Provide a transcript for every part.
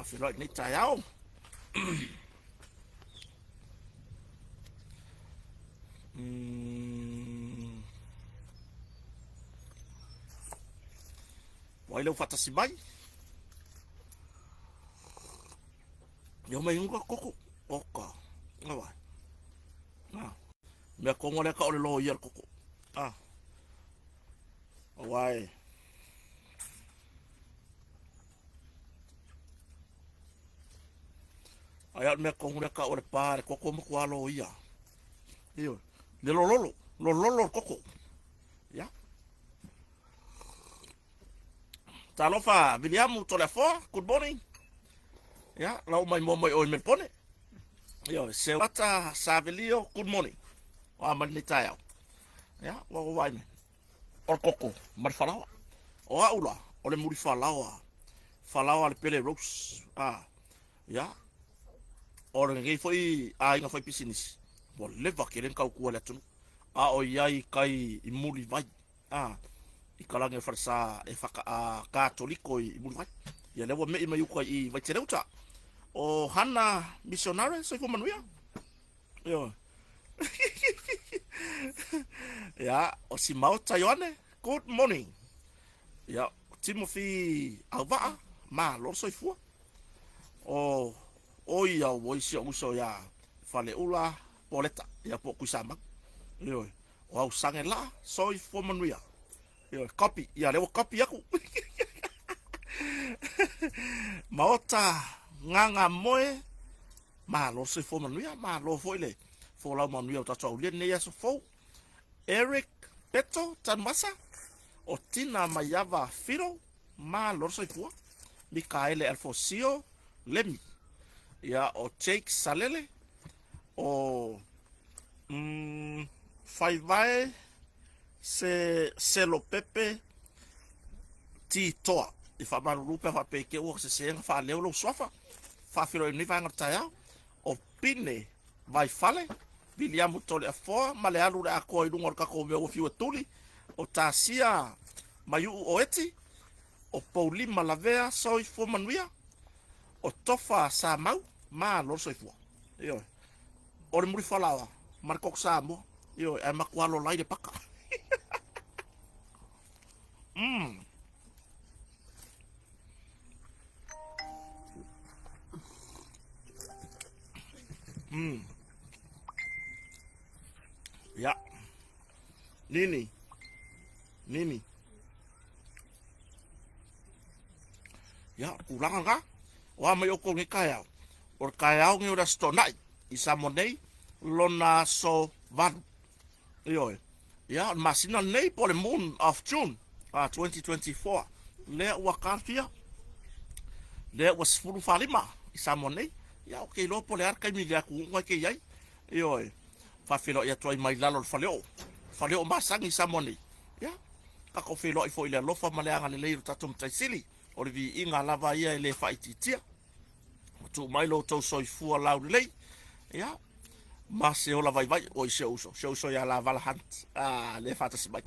Whawhirai nei tai au. Wai lau whatasi mai. Yo mai unga koko. Oka. Ngawai. Mea kongo leka ole loho ia koko. Wai. Ai mea kongo leka ole pare koko mo kwa loho ia. Iyo. Le lololo. Lololo koko. Ya. Talofa, William telefon. Good morning. Ya, lau mai mo mai oi me pone. Yo, se wata Savelio, good morning. Wa mani tai au. Ya, wa wai me. Or koko, mar falawa. O aula, ole muri falawa. Falawa le pele rose. Ya. Or ngei foi inga foi pisinis. Bo leva keren kau kua le tunu. O iai kai I muri vai. I kalange farsa e whaka katoliko I muri vai. Ia lewa me mai uka I vai tereuta. O hana missionary so fu manuia. Yo. Ya, o si mau Taiwane. Good morning. Ya, Timothy Alva ma lo so fu. O ia o isi uso ya fale ula poleta ya po kusama. Yo. O au sange la so fu manuia. Yo, copy. Ya lewa copy aku. Maota nganga moe ma lo se fo manuia ma lo foi le fo la manuia ta tau le ne so fo Eric Peto Tanmasa o Tina Mayava Firo ma lo se fo Mikaele Alfosio Lemi ya o Jake Salele o Faivae se lo Pepe Titoa I fa marurupe fa peke o se senga fa leo lo sofa fa filo ni va ngata o pine vai fale William tole a fo male alu da ko I dungor ka ko me o fiu tuli o tasia mayu o eti o Pauli malavea soi fo manuia o tofa sa mau ma lo soi fo yo o muri falawa marco sa mo yo e makwalo lai de paka Ya. Nini. Ya, kulangan ka? Wa mai oko ngi kaya. Or kaya ngi ora stonai. Isa monei lona so van. Yo. Ya, masina nei por the moon of June 2024. Le wa kafia. Le was fulu falima. Isa monei. Ya, okay, lo por arka mi ya ku ngwa ke yai. Yo. Fa filo ya toi mai lalo faleo. Faleo masangi sa monei. Ya. Ka ko filo I foi le lofa maleanga le leiru tatum taisili. O le vi inga lava ia I le whaititia. Tu mai lo tau soi fua lau lei. Ya. Ma se ola vai vai o I se uso. Se uso ya la vala hunt. Le fatasi mai.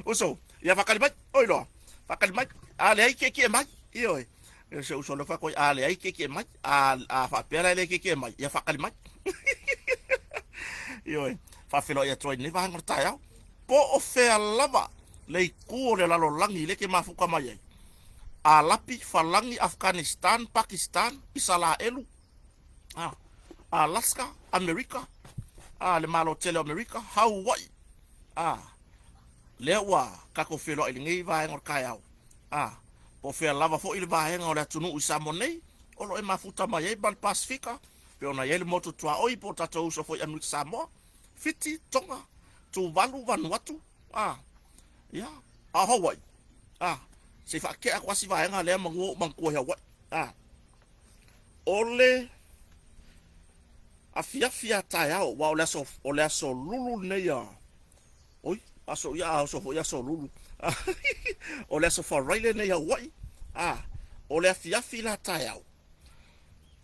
Uso. Ya wakali mai. Oi loa. Wakali mai. Le ai keke mai. Ioi. Se uso le whakoi. Le ai keke mai. Whapera le keke mai. Ya wakali mai. Ioi. Whawhelo ia troi ni wahanga tai au. Po o whea lava. Lei kūre lalo langi leke mafuka mai ai. A lapi falangi Afghanistan, Pakistan, Isala elu. Alaska, Amerika. Le malo tele Amerika, Hawaii. Lewa kako whelo ili ngai vahanga kai au. Po whea lava fo ili vahanga o le tunu usamo nei. Olo e mafuta mai ai bal Pasifika. Pe ona yele moto tua oi po tato uso fo Amerika Samoa. Fiti, Tonga, Tuvalu, Vanuatu. Ya, Hawaii. Se fa ke akwa si vaenga le mango mangko Hawaii. Ole afia tai au wa ole so lulu ne ya. Oi, aso ya so lulu. Ole so for raile ne Hawaii. Ole afia la tai au.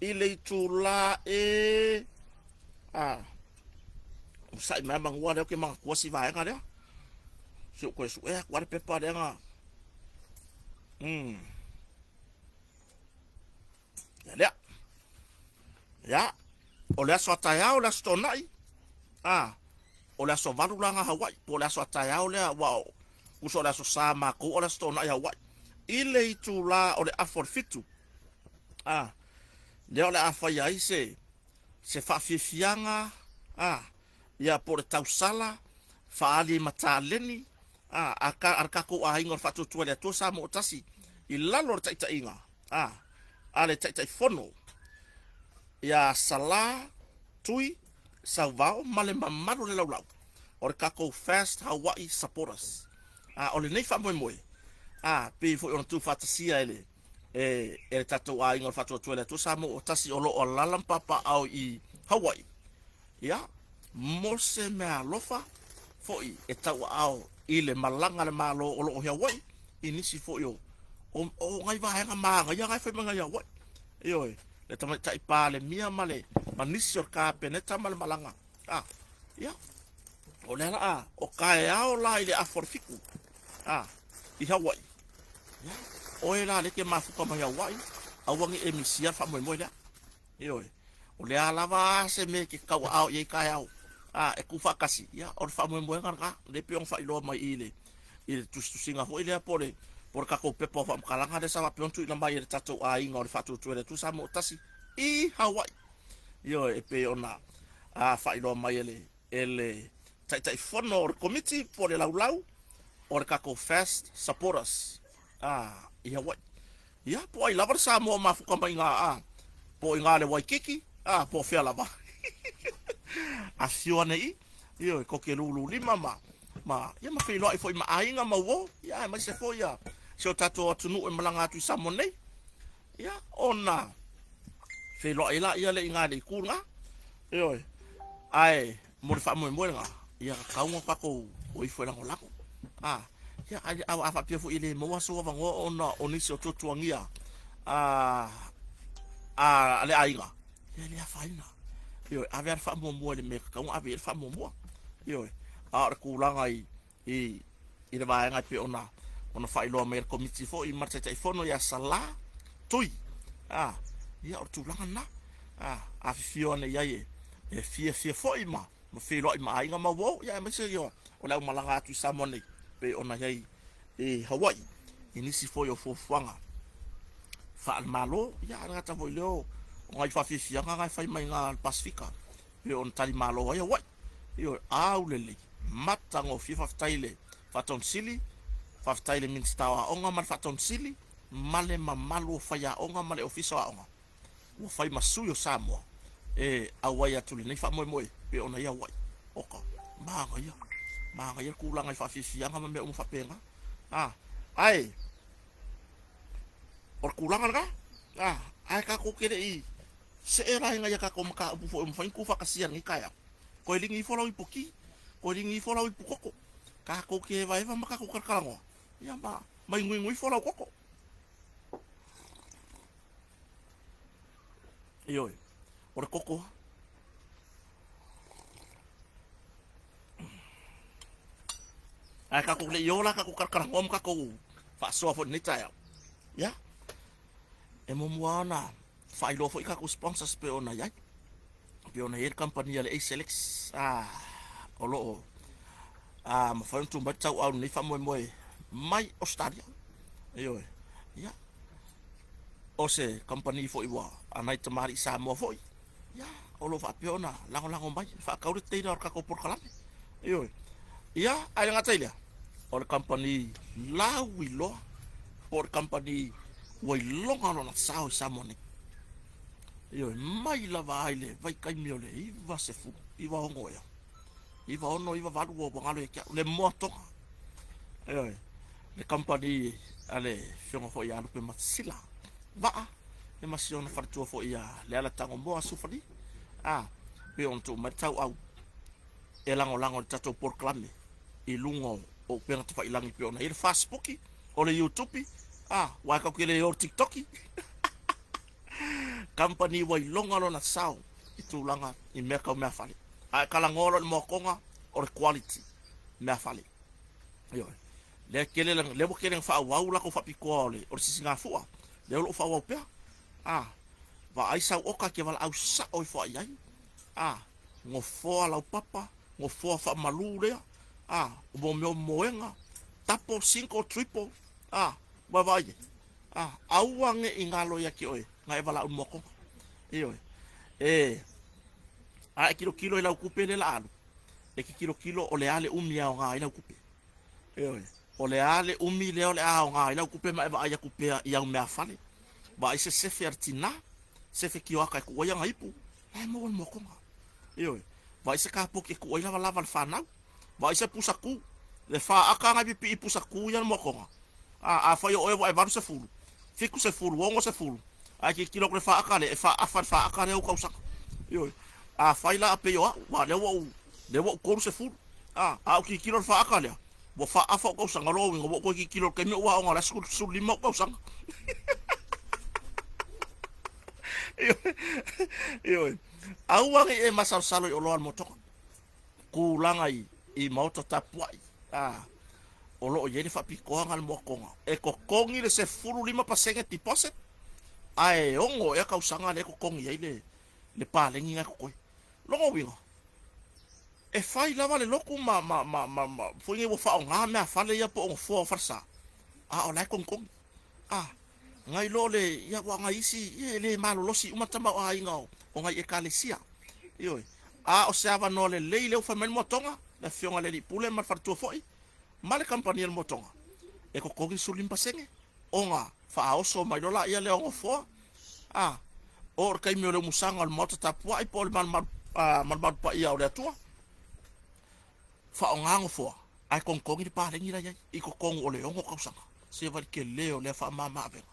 Ile tula sai mai mang wa ke mang ko si vaenga le. Su ko su wa pepa de nga. lea ya o le aso ataya o le aso tonai o le aso valulanga Hawaii po le aso ataya o le wa uso le aso sa mako o le aso tonai Hawaii ile itu la o le afor fitu le o le afai ai se whaafiafianga ia po le tausala faali mataleni arkako a ingo fatu tu le to sa mo tasi i lalo le taita inga ale taita fono ya sala tui savao male mamalo le laulau or kako fast Hawaii supporters ole nei fa moi pe fo on tu fatasia ele e tato a ingo fatu tu le to sa mo tasi olo o lalam papa au i Hawaii ya mose me alofa foi e tau ao ile malanga le malo o lo Hawaii inisi foi o ngai va hanga manga ya ngai foi manga ya Hawaii yo le tama tai pa le mia male manisi o ka peneta mal malanga ya o le o kai ao la ile aforfiku i Hawaii ya o ela le ke mafuka ma Hawaii awangi emisia fa moi la yo o le alava se me ke kau ao ye kai ao e kufa kasi ya o fa mo nganga le pion fa ilo mai ile tu singa ho ile pole por ka ko pepo fa kalanga de sa pion tu na mai le tatu a inga o fa tu tu sa mo tasi i Hawaii yo e pe ona fa ilo mai ele tai fono or committee por le laulau or ka ko fast supporters i Hawaii ya po ai lava sa mo ma fu ka mai nga po inga le Waikiki po fe lava a fiona i yo ko ke lulu lima ma ya ma fe lo ai foi ma ainga ma wo ya ma se foi ya se tato tunu e malanga tu samone ya ona fe lo ai la ya le inga le kunga yo ai mo fa mo nga ya ka ngo pa ko o i foi la ngolako ya ai a fa pe fu ile mo waso wa ngo ona onisi o tuangia ale ainga ya le faina yo ave fa mo le me ka un ave fa mo yo kulanga i le vai nga pe ona fa ilo me committee fo i marcha tai fono ya sala tui ya o tulanga na a fiona ya ye e fie fo i ma mo fe lo i ma inga ma wo ya me se yo o la malanga tu samone pe ona yai Hawaii inisi fo yo fo fanga fa malo ya nga ta voilo ngai fa fia nga fa mai nga Pasifika pe on tali malo ya wai yo aulele matango fifa taile faton sili fa taile min stawa onga man faton sili male mamalo fa ya onga male ofisa onga wo fa masuyo samo awaya tuli nei fa moi pe ona ya wai oka manga ya kula ngai fa fia nga me um fa penga ai or kulanga nga ai ka ko kere i se era nga ya ka ko maka bu fo mo fa ku fa kasian ngi kaya ko lingi fo lawi poki ko lingi fo lawi pukoko ka ko ke vai va maka ko karkalango ya ba mai ngui fo lawi koko yo or koko ai ka ko le yo la ka ko karkalango maka ko fa so fo ni taya ya e mo moana fa ilo fo ka ko sponsors pe ona ya pe ona her company ale Selex olo ma fa tu ba tau au ni fa mo mai Australia yo ya o se company fo iwa anai tamari sa mo fo ya olo fa pe ona lango mai fa ka uri te ka ko por kala yo ya ai nga tailia o company la wi lo por company wai longa no na sao samone yo mai la vaile vai kai mi ole i va se fu i va ngoya i va ono i va valu o ngalo ya le moto le company ale fiona fo ya pe masila va e masiona fartu fo ya le ala tango mo asufani pe on to matau au e lango tato por klame i lungo o pena to fa ilangi pe ona i Facebook o le YouTube wa ka kile yo TikTok company wai longa lona sao itu langa i meka me afale kala ngolo mo konga or quality me afale yo le kele le bo kele fa wa ula ko fa pikole or sisinga fua le lo fa wa pe va ai sau oka ke wala au sa oi fo ai ngo fo la papa ngo fo fa malure mo mo moenga tapo 5 triple va vai au ange ingalo ya ki oi ngai wala un moko io kilo ila kupe le la alu kilo o le ale umi au ngai ila kupe o le ale umi le o le au ngai ila kupe ma va ya kupe ia me afale ba ise se fertina se fe ki waka ku ia ngai pu ai mo moko va ise ka po ke ku ila lava fa na va ise pusaku le fa aka ngai pi pusaku ia moko fa yo o va se fulu fiku se fulu wongo se fulu ai kilo le fa aka le fa aka le o kausa faila pe yo wa le wo ko se fulu o ki kilo fa aka le bo fa afa ko sanga lo ngo ko ki kilo ke no wa ngala su limo ko sanga au wangi e masal salo o lo moto ku langai i moto tapuai o lo ye fa piko ngal mo konga e ko kongi le se fulu 5% deposit ai ongo e ka usanga le ko kongi le palengi nga ko longo wingo e fai lava le loku foi nge wo fa nga me fale ya po fo farsa o la kong ngai lo le ya wa ngai isi le malo losi uma tamba o ai ngau o ngai e kalesia o se ava no le le fa men motonga la fionga le pule ma fartu foi male kampani el motonga e ko kogi sulim pasenge onga fa oso mai lola ia le ongo fo or kai me le musanga al moto tapua ai pol man pa ia o le tua fa onga fo ai kong kongi pa le ngira ia i ko kong o le ongo kausanga se va ke leo le fa mama be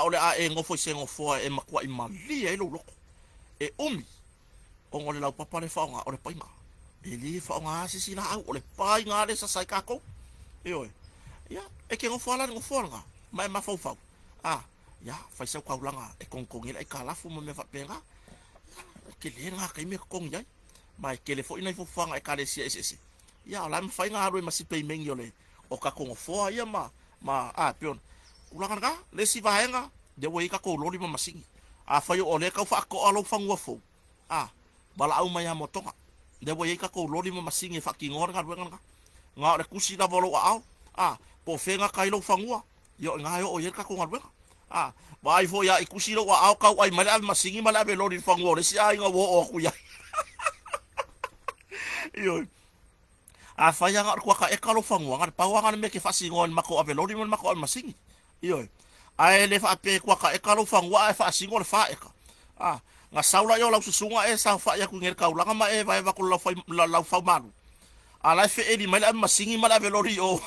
o le e ngofo se ngofo e makwa i mali e lo loko e ongo le lau papa le fa onga o le painga e li fa onga si la au o le painga le sa sai kako e ke ngofo la ngofo nga mai ma fau ya fai sa kwa ulanga e kong kongi e kala fu mo me fa penga ke le nga kai me kong ya mai ke le fo ina fo fanga e kale sia ese ya la me fai nga ro ma si pe mengi ole o ka kong fo ya pion ulanga nga le si vaenga de wo ka ko loli ma singi fai o le ka fa ko alo fangu fo bala au mai motonga de wo ka ko loli ma singi fa ki ngor nga le kusi da bolo po fenga kai lo fangua yo nga yo o ye ka ko ngar vai fo ya ikusi lo wa ka ai mala masingi mala be loli fangu le si ai nga wo o ku ya fa ya ngar ko ka e ka lo fangu ngar pa wa ngar me ke fasi ngon mako ave loli mon mako masingi ai le fa pe ko ka e ka lo fangu fa singo le fa e ka nga saula yo la susunga e sa fa ya ku ngir ka ulanga ma e vai va ku la fa malu ala fe e di mala masingi mala be loli o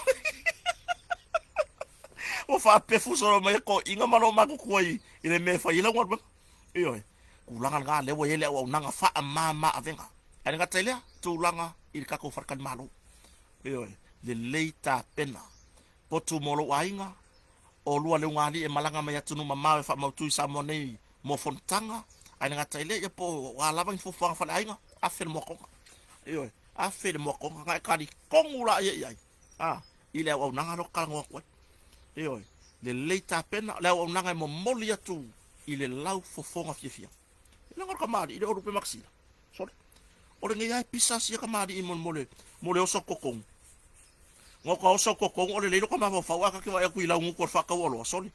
o fa pe fuso mai ko inga malo maku koi ile me fa ila ngor kulanga nga le wo yele o nanga fa mama avenga ani nga tele tu langa il ka ko farkan malo le leita pena potu molo wainga o lua le ngali e malanga mai atunu mama fa mautu sa monei mo fontanga ani nga tele ya po wala bang fu fa fa ainga afel mo ko afel mo ko nga ka di kongula ye ile o nanga no kala ngok le leita pena le o nanga mo moli atu ile lau fofonga fia ile ngor kamari ile o rupe maxila sorry o le ngai pisa sia kamari imon mole o sokokong ngoko o sokokong o le lelo kama fa wa ka ki wa ku ila ngko fa ka wolo sorry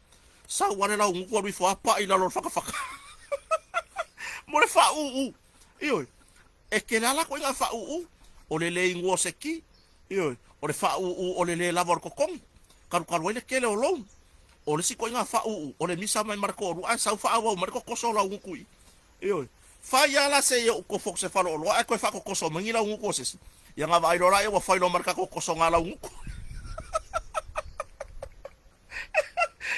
sa wale la ngko ri fa pa ila lo fa ka mole fa e ke la ko nga fa o le le ngo seki o le fa o le la vor kokong karu wele kele o long o le siko nga fa o le misa mai marko ru sa fa wa marko koso la ngukui fa ya la se yo ko fok se fa lo a ko fa ko koso mangila nguko se ya nga vai ro la yo fa lo marka ko koso nga la nguko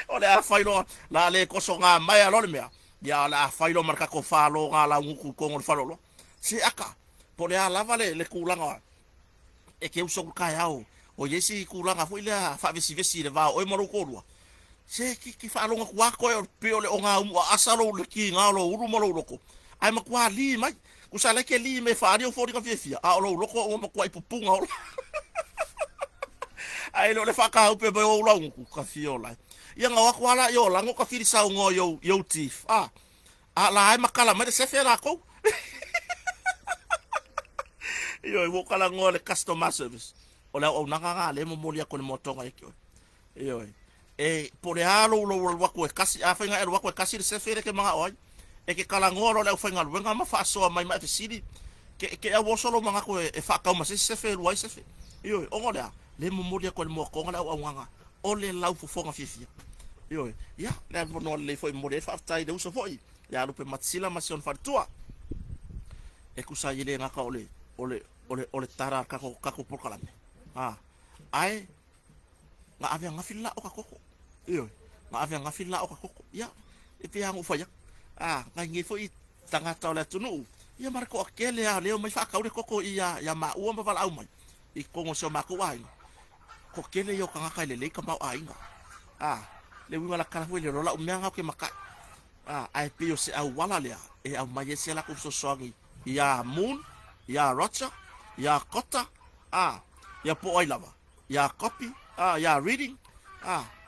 o le a fa lo la le koso nga mai lo le mea ya la fa lo marka ko fa lo nga la nguko ko ngol fa lo si aka po le ala vale le kulanga e ke uso ka yao o yesi kulanga foi le fa vesi le va o mo ko ru se ki fa lo nga ko o pe o le o nga asalo le ki nga lo uru mo lo ko ai ma kwa li mai ku sa le ke li me fa ri o fo ri ka fia a lo ko o mo kwa ipupunga o ai lo le fa ka o pe o lo ku ka fiola ia nga wa kwala yo la ngo ka firi sa ngo yo tif a la ai makala mai se fera ko io wo kala ngole customer service o la o nanga le mo molia ko mo tonga ikio io por alo lo wa ko kasi a fenga wa ko kasi se fere ke manga oi e ke kala ngolo le fenga wenga ma fa so mai ma fisidi ke a wo solo manga ko e fa ka ma se fere wa se fere io o ngola le mo molia ko mo ko ngala o nganga o le lau fo fonga fifi io ya le no le foi mo le fa tai de uso foi ya lupe matsila masion fartua e kusa yele ngaka ole tara kako pokalame ai nga ave nga filla o kakoko iyo nga ave nga filla o kakoko ya e pe ang ufaya nga ngi foi tanga tole tunu ya marko akele ya leo mai fa kaure koko iya ya ma u ma vala au mai I kongo so ma ko ai ko kele yo kanga kai le ka mau ai nga le winga la kala foi le rola o menga ke maka ai pe yo se au wala le e au mai se la ko so soangi ya moon ya rocha ya kota ya po ai lava ya copy ya reading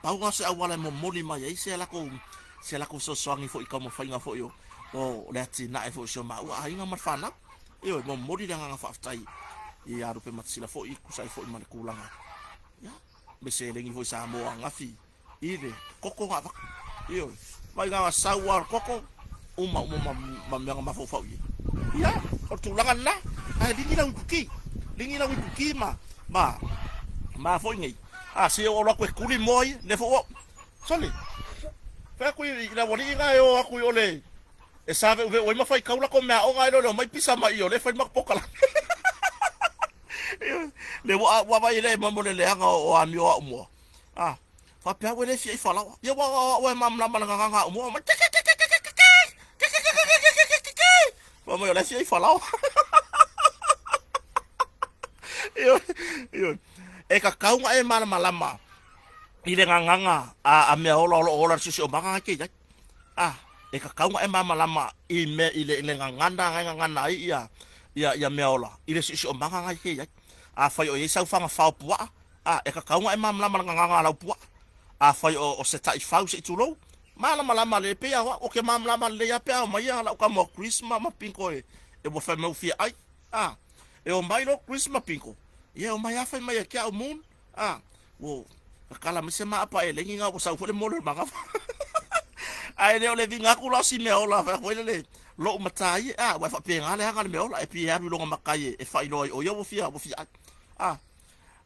pau nga se awala mo moli mai ai se la ko so soangi fo I ka mo fainga fo yo o le ati na e fo so ma wa ai nga marfana yo mo moli nga fa aftai ya rupe matsila fo I kusai fo man kulanga ya be se lengi fo sa mo nga fi ile koko nga yo mai nga sawar koko uma nga mafo fo ya o tulangan na lingi la wipuki ma fo ngai se o la ko kuli moi le fo soli fa ko la woni nga yo aku yo le e sabe o ma fai kaula ko me o nga lo mai pisa mai yo le fai ma pokala le wa vai le mo le nga o ami o mo fa pe we le fi fa la yo wa mam la nga mo ma vamos yo le fi fa la yo e ka kaunga e mana malama I le nganga a me ola sisi o manga ke ya e ka kaunga e mana malama I me I le nganga ia me ola I le sisi o manga ke ya fai o yesa fanga fa pua e ka kaunga e mana malama nganga la pua fai o se tai fa se tulo malama le pe o ke malama le ya pe mai la ka mo Christmas ma pinko e bo fa me fi ai e o mai lo Christmas pinko ye o mai afa mai ke o moon wo kala me se ma apa e lengi nga o sa fo le mo le manga ai le le vinga ku lo si me o la fa ko le lo matai wa fa pe nga le nga le me o la e pi ya lo makai e fa lo o yo fi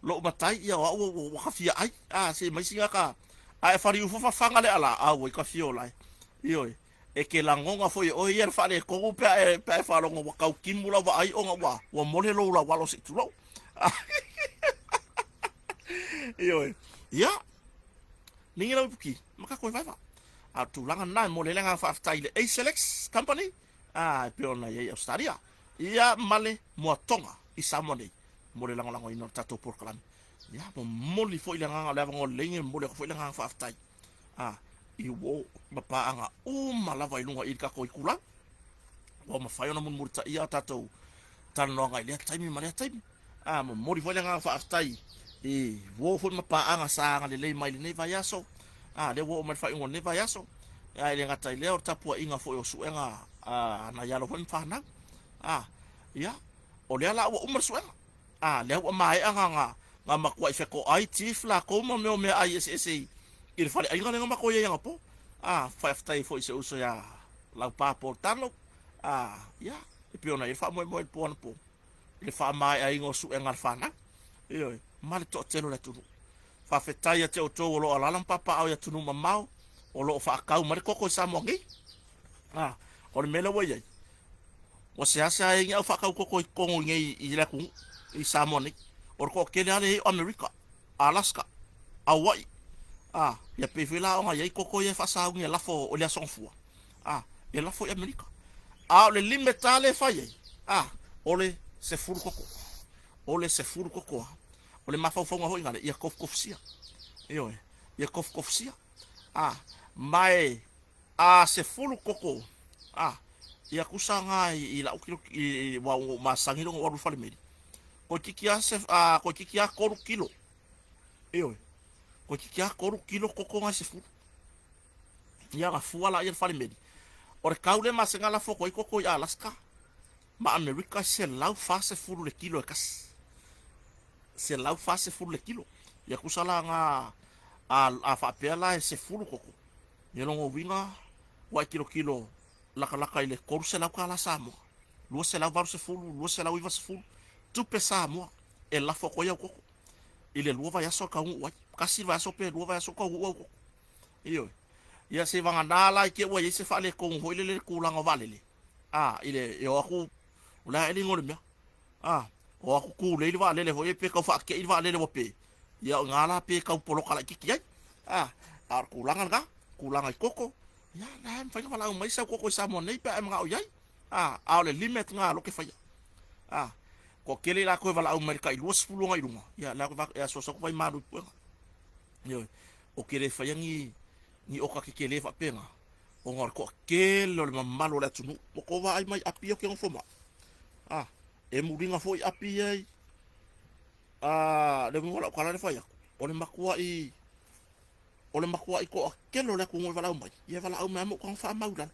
lo matai ya o ka fi ai se mai singa ka e fa ri fa fanga le ala wo ka fi o la yo e ke la ngonga fo o yer fa le ko pe fa lo ngo ka kimula wa ai o nga wa mo le lo la wa lo si tu lo yo ya ningi la puki maka ko vai va tu langa na mo le langa fa style a select company pe ona ye Australia ya male mo tonga I samone mo le langa langa ino tato por kalam ya mo li fo langa la ngo lengi mo le fo langa fa style I wo mapa anga mala vai lunga I ka ko ikula wa ma fa ona mo murta ia tato tan no nga ile taimi male taimi mo mori fo langa fa style wo fo mapa anga sa nga le mai le vai aso le wo ma fa ngon le vai aso ya le ngata le o tapua inga fo yo suenga na yalo fo fa na ya o le ala wo umar suenga le wo mai anga nga makwa fe ko ai chief la ko mo me ai ese il fale ai nga mako ye nga po fa tai fo se uso ya la pa portalo ya e pe ona il fa mo po le fa mai ai ngo suenga fa na yo mal to telo la tunu fa fetai te o to lo ala papa au ya tunu mamau o lo fa kau mar koko sa mo ngi o le mele woye o se asa ai au fa kau koko ko ngi I la ku I sa mo ni o ko kele ale America Alaska Hawaii ya pe fila o ya koko ye fa sa ngi la fo o le son fu e la fo America le limetale fa ye o le se furu koko o le se furu koko o le mafau fonga hoi ngale ia kof sia yo ia kof sia mai se fulu koko ia kusanga I la ukilo I wa masangiro o ru fale meri ko tikia se ko tikia koru kilo yo ko tikia koru kilo koko nga se fulu ia ga fuala ia fale meri O re kaule ma se ngala foko i koko i Alaska. Ma Amerika se lau fase furu le kilo e kasi. Se lau fase furu le kilo. Ia kusala nga a whapea la e se furu koko. Ia longo winga wai kilo laka laka ile koru se lau kala Samoa. Lua se lau varu se furu, lua se lau iwa se furu. Tupe Samoa e la foko ia koko. Ile lua vai aso ka ungu wai. Kasi vai aso pe lua vai aso ka ungu wai koko. Iyo. Ia se vanga nala i ke ua i se whale kong hoi lele kulanga valele. Ile yo aku ula eli ngole mea. O aku ku leili wa lele hoi pe kau whaake i wa lele wape. Ia ngala pe kau polo kala kiki ai. Ar kulanga nga, kulanga i koko. Ia na em whainga wala umai sa koko i Samoa nei pe em ngau iai. Ao le limit nga loke whaia. Ko kele la koe wala umai ka i luas fulunga i runga. Ia la koe waka sosa ko vai maru puenga. Ia o kele whaia ni oka ke kele fa penga o ngor ko kele le mamalo la tunu o ko vai mai api o ke ngofoma e muringa foi api ai le ngola kala le faya o le makua i ko kele le ko ngoi vala mai ia vala au mai mo ko fa maula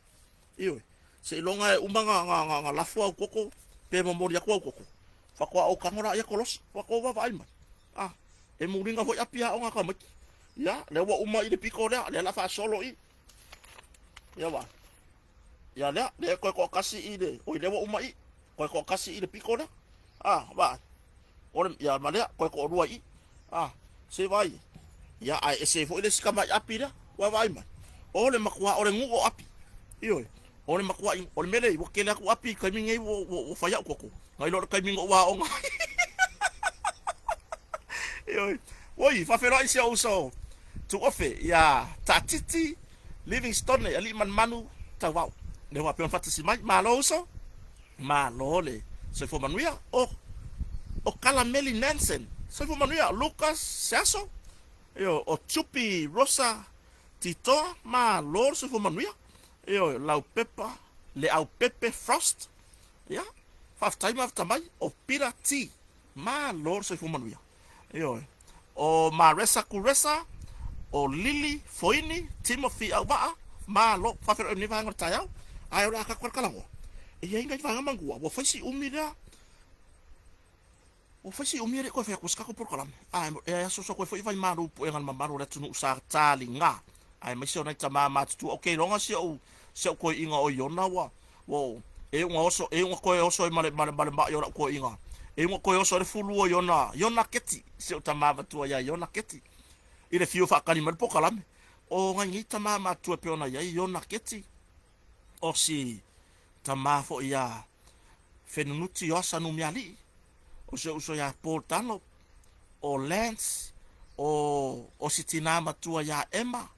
io se longa umanga nga la fo koko pe memoria ko koko fa ko o kangora ia kolos fa ko va vai mai e muringa foi api a nga ka mai ya le wa uma i le piko le la fa solo i ya wa ya le ko kasi i le o le wa uma i ko kasi i le piko le ba o ya ma le ko rua i se vai ya ai se fo le skama api le wa vai ma o le makua o le ngu api io o le makua o le mele wo ke le ku api ka mingi wo fa ya koko ngai lo ka mingi wa o ngai io oi fa fero i se o so tu ofe ya tatiti Livingstone ali man manu tawau le wa pe fatasi mai malo so malo le se fo manuia o kala Meli Nansen se fo manuia Lucas Sasso o Chupi Rosa Tito malo se fo manuia lau pepa le au pepe Frost ya faf time after mai o Pira T malo se fo manuia o Maresa Kuresa o Lili Foini Timothy Aubaa malo fafero ni vanga tayau ai ora ka korkalango e inga vanga mangua wo faisi umira ko fa kuska ko porkalam e so ko foi vai maru po engal mamaru le tunu sa tali nga ai mai so na tama matu okay longa se ko inga o yona wa wo e un ko oso male ba yona ko inga e un ko oso le fulu o yona keti se tama matu ya yona keti ile fio fa kali mal pokalame o ngi tama matu pe ona ya yona keti o si tama fo ya fenunuti yosa no miali o se uso ya portano o Lance o sitina matu ya Emma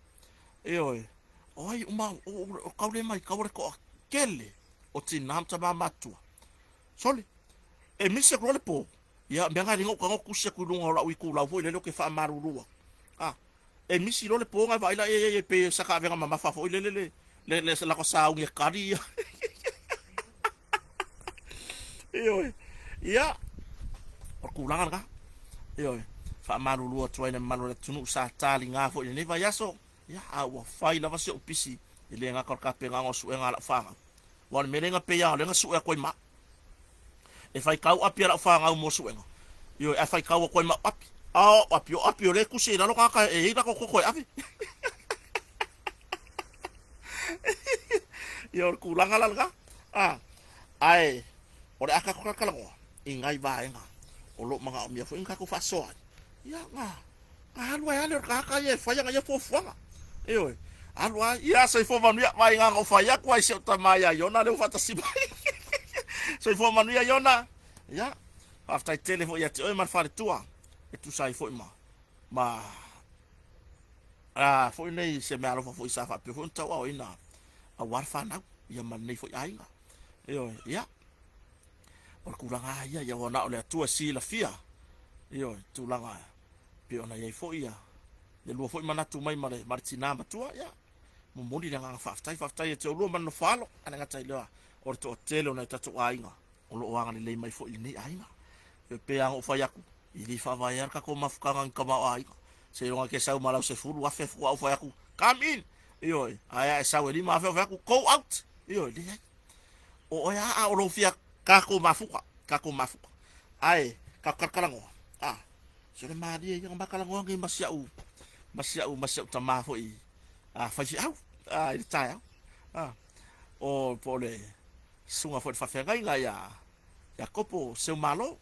oi uma o kaule mai kaure ko kele o tinam tama matu soli e mise role po ya benga ringo ko kusia ku lunga la wiku la vo ile lo ke fa marurua e misi lo le ponga vai la pe saka venga mama fa fo le la ko sa un kari ya o kulanga ka fa marurua twaina malo le tunu sa tali nga fo ile vai aso ya wa fai la va se opisi ile nga ka pe nga su nga la fa wan merenga pe ya le nga su ko ma e fai kau api la fa nga mo su nga e fai kau ko ma api apio le kusi na lo ka e ira ko api kulanga lalga ai ore aka ko kala ngo ingai va nga o lo manga mi fo inga ko fa so ya nga alwa ya le ka ye fa ya nga fo fo alwa ya se fo manu ya vai nga ko fa ya ko se tamaya yona le fa tasi se fo manu ya yona ya after telefo ya te o man fa tua e tu sai foi ma foi nei se me alo foi sa fa pe foi tau o ina a warfa na ia man nei foi ainga ya o kulanga ya ona o le tua si la fia tu langa pe ona ia foi ia le lo foi mana tu mai mare martina matua ya mo moni nga fa tai te lo man no falo ana nga tai lo o to tele ona tatu ainga o lo wanga le mai foi nei ainga pe ang o fa yaku ili fa vayar ka ko mafukanga ka ai se ronga ke sau malau se furu afe fu au fa yaku come in aya sa we ma fa yaku go out Iyo le o ya a ro fia ka ko mafuka ai ka karkalango so le mari e nga makalango ngi masiau tamafo i faisi au i tai o pole sunga fo fa fenga nga ya kopo se malo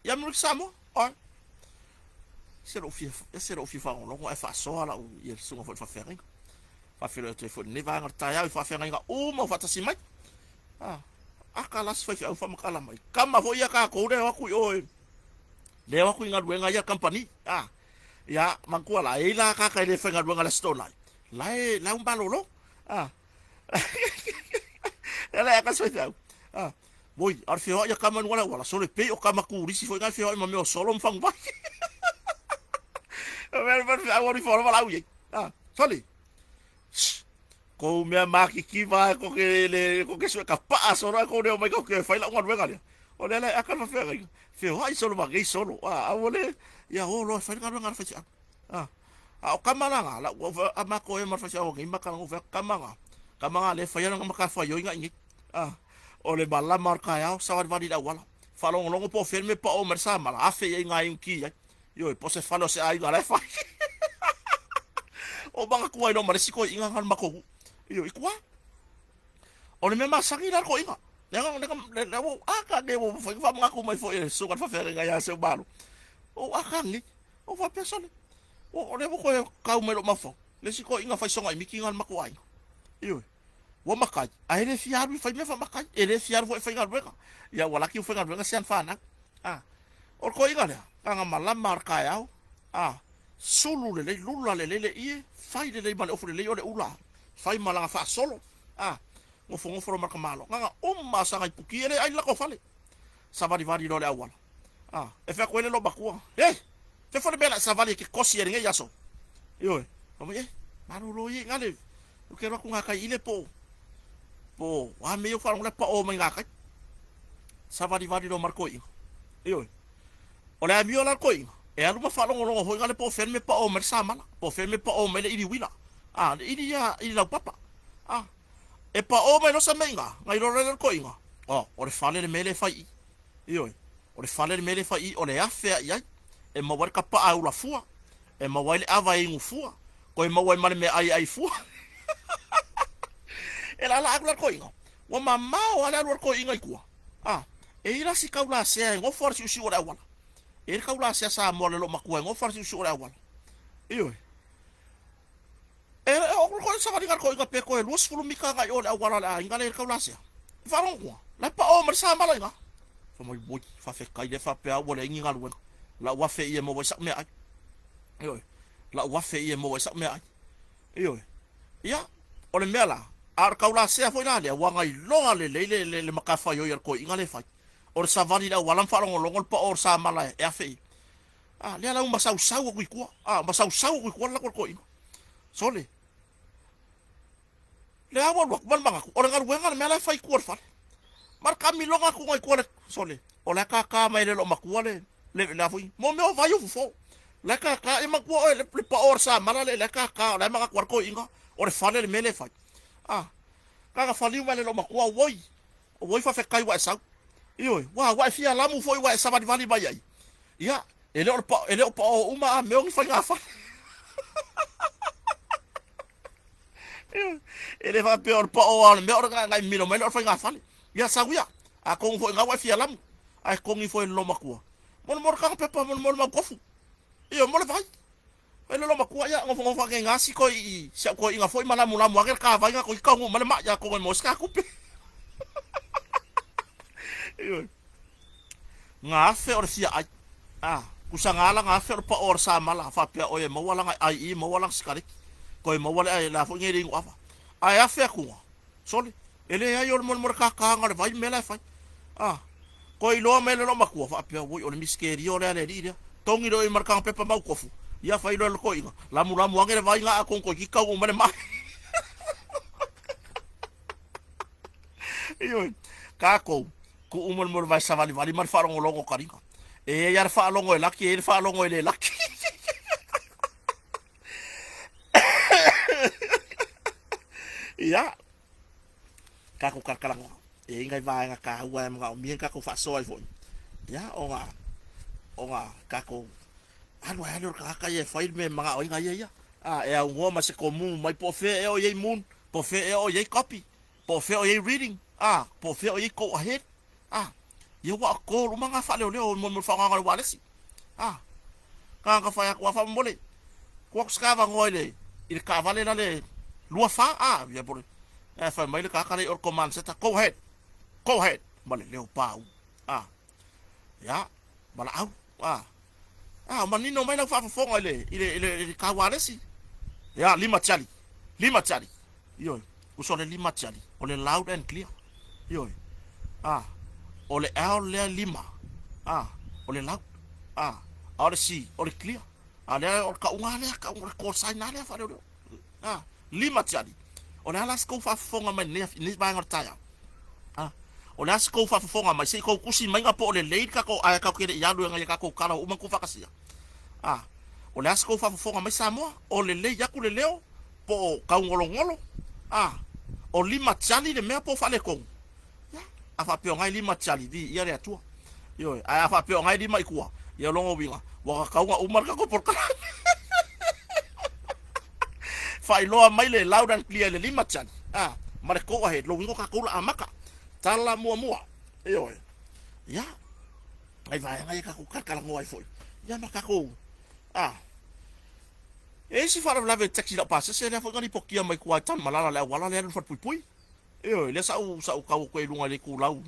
ya mo samo o se ro fi fa lo ngo fa so ala u ye sunga fo fa fenga fa fere te fo ne va nga tai au fa fenga nga o mo fa tasi mai akalas fa au fa makala mai kama fo ya ka ko re wa ku o le wa ku nga ruenga ya company ya mangkuala ila ka ka le fenga ruenga la stone lai la un balolo ela ka so tau boy ar fio ya kama wala solo pe o kama ku risi fo nga fio ma me o solo mfang ba ver awori fo wala u ye soli ko me maki ki va ko ke so ka pa so ra ko de o mai ko ke fai la ngor venga o le aka fa fio ai solo ba ge solo awole ya o lo fai ka venga fa o kamanga la ama ko e mar fa o ngi makanga o kamanga le fai nga maka fa yo nga ngi o le bala marka ya sa va di da wala fa lo ngo po ferme pa o mer sa mala afe nga inki yo po se fa lo se ai nga le fa o banga ko ai no mar siko inga ngal mako yo ikwa o le mema sangi la ko inga le wo aka ge wo fa mga ko mai fo so ka fa fer nga ya se balo o aka ngi o fa pesole o le ko ka umelo mafo le siko inga fa songa miki ngal mako ai yo wo makai ai le fiaru fa me fa makai ele fiaru fa ngal weka ya wala ki fa ngal weka sian fa na o ko inga le nga mala marka ya sulu le lula le ie fai le male ofre le ole ula fai mala fa solo ngofo marka malo nga umma sanga puki ele ai la ko fale savali vari lo le awal e fa ko ele lo bakua te fa bela savali ke kosi ere ya so yo o me maru lo ye ngale o ke ro ku nga kai ile po wa me yo fa ngole pa o me nga kai savali vari lo marko yo o le amio la ko e alu ma fa lo ho ngale po ferme pa o mer samala po ferme pa o me le iri wila le iri ya iri la papa e pa o me no sa menga ngai lo re ko inga o le fale le mele fai yo o le fale le mele fai o le afe ia e ma war ka pa au la fua e ma wai le ava ingu fua ko e ma wai male me ai fua e la ko inga wa mama o ala ko inga ku e ira si kaula se ngo for si ora wala e kaula se sa mo le lo makua ngo for si ora wala iyo o ko sa va digar ko inga pe ko e lus fulu mika ga yo la wala la inga le kaula se faron ko la pa o mer sa mala inga fa mo boy fa fe kai le fa pe a wala inga lu la wa fe ye mo wa sa me ai iyo la wa fe ye mo wa sa me ai iyo ya o le mela ar kaula se foi na le wa ngai longa le makafa yo yer ko inga le fa or savali la walam fa ngol pa or sa mala e afi le ala un masau sau ku masau ku la ko inga sole le awal wak ban banga or ngal wenga mela fa ku fa mar kamilonga ku ngai ko sole o la ka mai le lo makuale le la foi mo me o vai fo la ka e maku o le pa or sa mala le ka la manga ko inga or fa le mele fa ka fali wale lo makua woi fa fe kai wa sa iyo wa fia lamu foi wa sa vali ba ai ya ele o pa uma me ngi fa ngafa ele va peor pa o me or ngai mino me fa ngafa ya sa wi a ko foi nga wa fia lamu ai ko ngi foi lo makua mon ka pepa mon ma kofu iyo mo le vai ele lo makua ya ngofa ngasi ko i sa ko inga foi malamu lamu akel ka vai nga ko ka ngo male ma ya ko mo ska ku pe nga fe or sia kusangala nga fe pa or sa mala fa pe o ye mo wala ai mo wala skari ko mo wala ai la fo ngeri ngo afa ai afe ku soli ele ya yo mo ka nga vai mela fa ko i lo mele lo makua fa pe o le miskeri o le ri tongi do i marka pe pa mau kofu ya fa ilo ko inga lamu angere vai nga ko ki ka ngo male ma iyo kako ku umur vai savali vali mar fa longo karinga e yar fa longo laki e fa longo le laki ya kako karkalango e ingai vaenga ka ua mga o mien kako whasoa foi ya onga kako anu ka ye fai me mga o inga ye e au ngoma se komu mai po fe e o ye moon po fe e o ye copy po fe o ye reading po fe o ye go ahead ye wa ko lu mga fa leo mo fa nga wale si ka fa ya kwa fa mole kwa skava ngoile il ka vale la le lua fa ya por e fa mai le ka ka le or command seta go ahead mole leo pau ya mala au manino mai la fa fonga ile ka wale si ya lima chali yo usole lima chali ole loud and clear yo ole al le lima ole loud ole si ole clear ale ole ka unga le ka unga ko sai na le fa le lima chali ole ala sko fa fonga mai ni ba ngarta ole as ko fa fonga mai se ko kusi mai nga po ole le ka ko ka ke ya lu nga ka ko kala uma ko fa kasia ole as ko fa fonga mai Samoa ole le ya ku le leo po ka ngolo o lima chali le mea po fa le ko afa pe ngai lima chali di ia le atua yo afa pe ngai di mai kuwa ia longo winga wa ka nga umar ka ko por ka fa ilo mai le loud and clear le lima chali mare ko ahead lo wingo ka ko amaka tala mua yo ya ai vai ngai ka ko ka ngo ai foi ya maka ko e si fara la ve taxi la passa se le foi ngani pokia mai kuwa tan malala le wala le fa pui yo le sa u ka ko e lunga le ku lau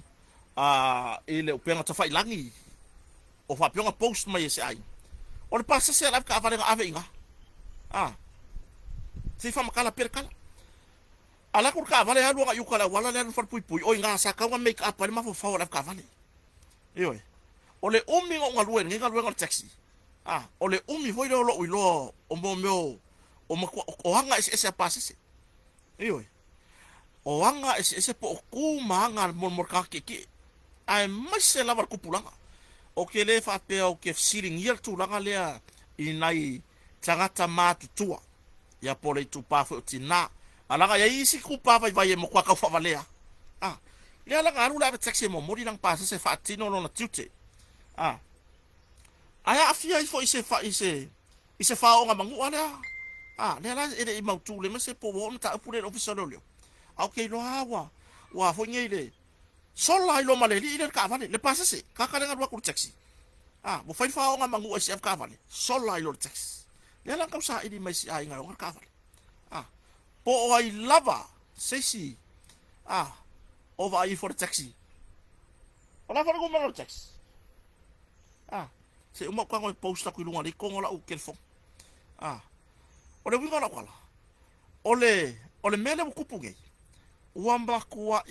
ele o penga ta fai langi o fa penga post mai se ai o le passa se la ka fara ave inga se fa makala perkala ala kur ka vale alu nga yukala wala le fa pui o inga sa ka wa make up le ma fa la ka vale yo ole umi nga luen nga luen taxi ole umi foi lo o mo meu o hanga ese passa se yo o anga ese po ku manga mor ka ki ai mas la var kupulanga o ke le fa pe o ke siling yer tu langa le inai tangata matu tua ya pole tu pa fo tina alanga ya isi ku pa vai mo kwa ka fa valea le ala ngaru la taxi mo mori lang passa se fa tino no na tute aya afia fo ise fa o nga mangu ala le ala e mau tu le mase po won ta pure official lo okay lo wa fo ngile sola lo maleli ile ka vale le passa se ka ka nga ku taxi mo fai fa o nga mangu ise ka vale sola lo taxi le ala ka sa idi mai si ai nga ka vale po ai lava se si o vai for taxi ona for go mangu taxi se uma kwa posta ku lunga le kongola u kelfo ole winga la kwala ole mele bu kupuge uamba kwa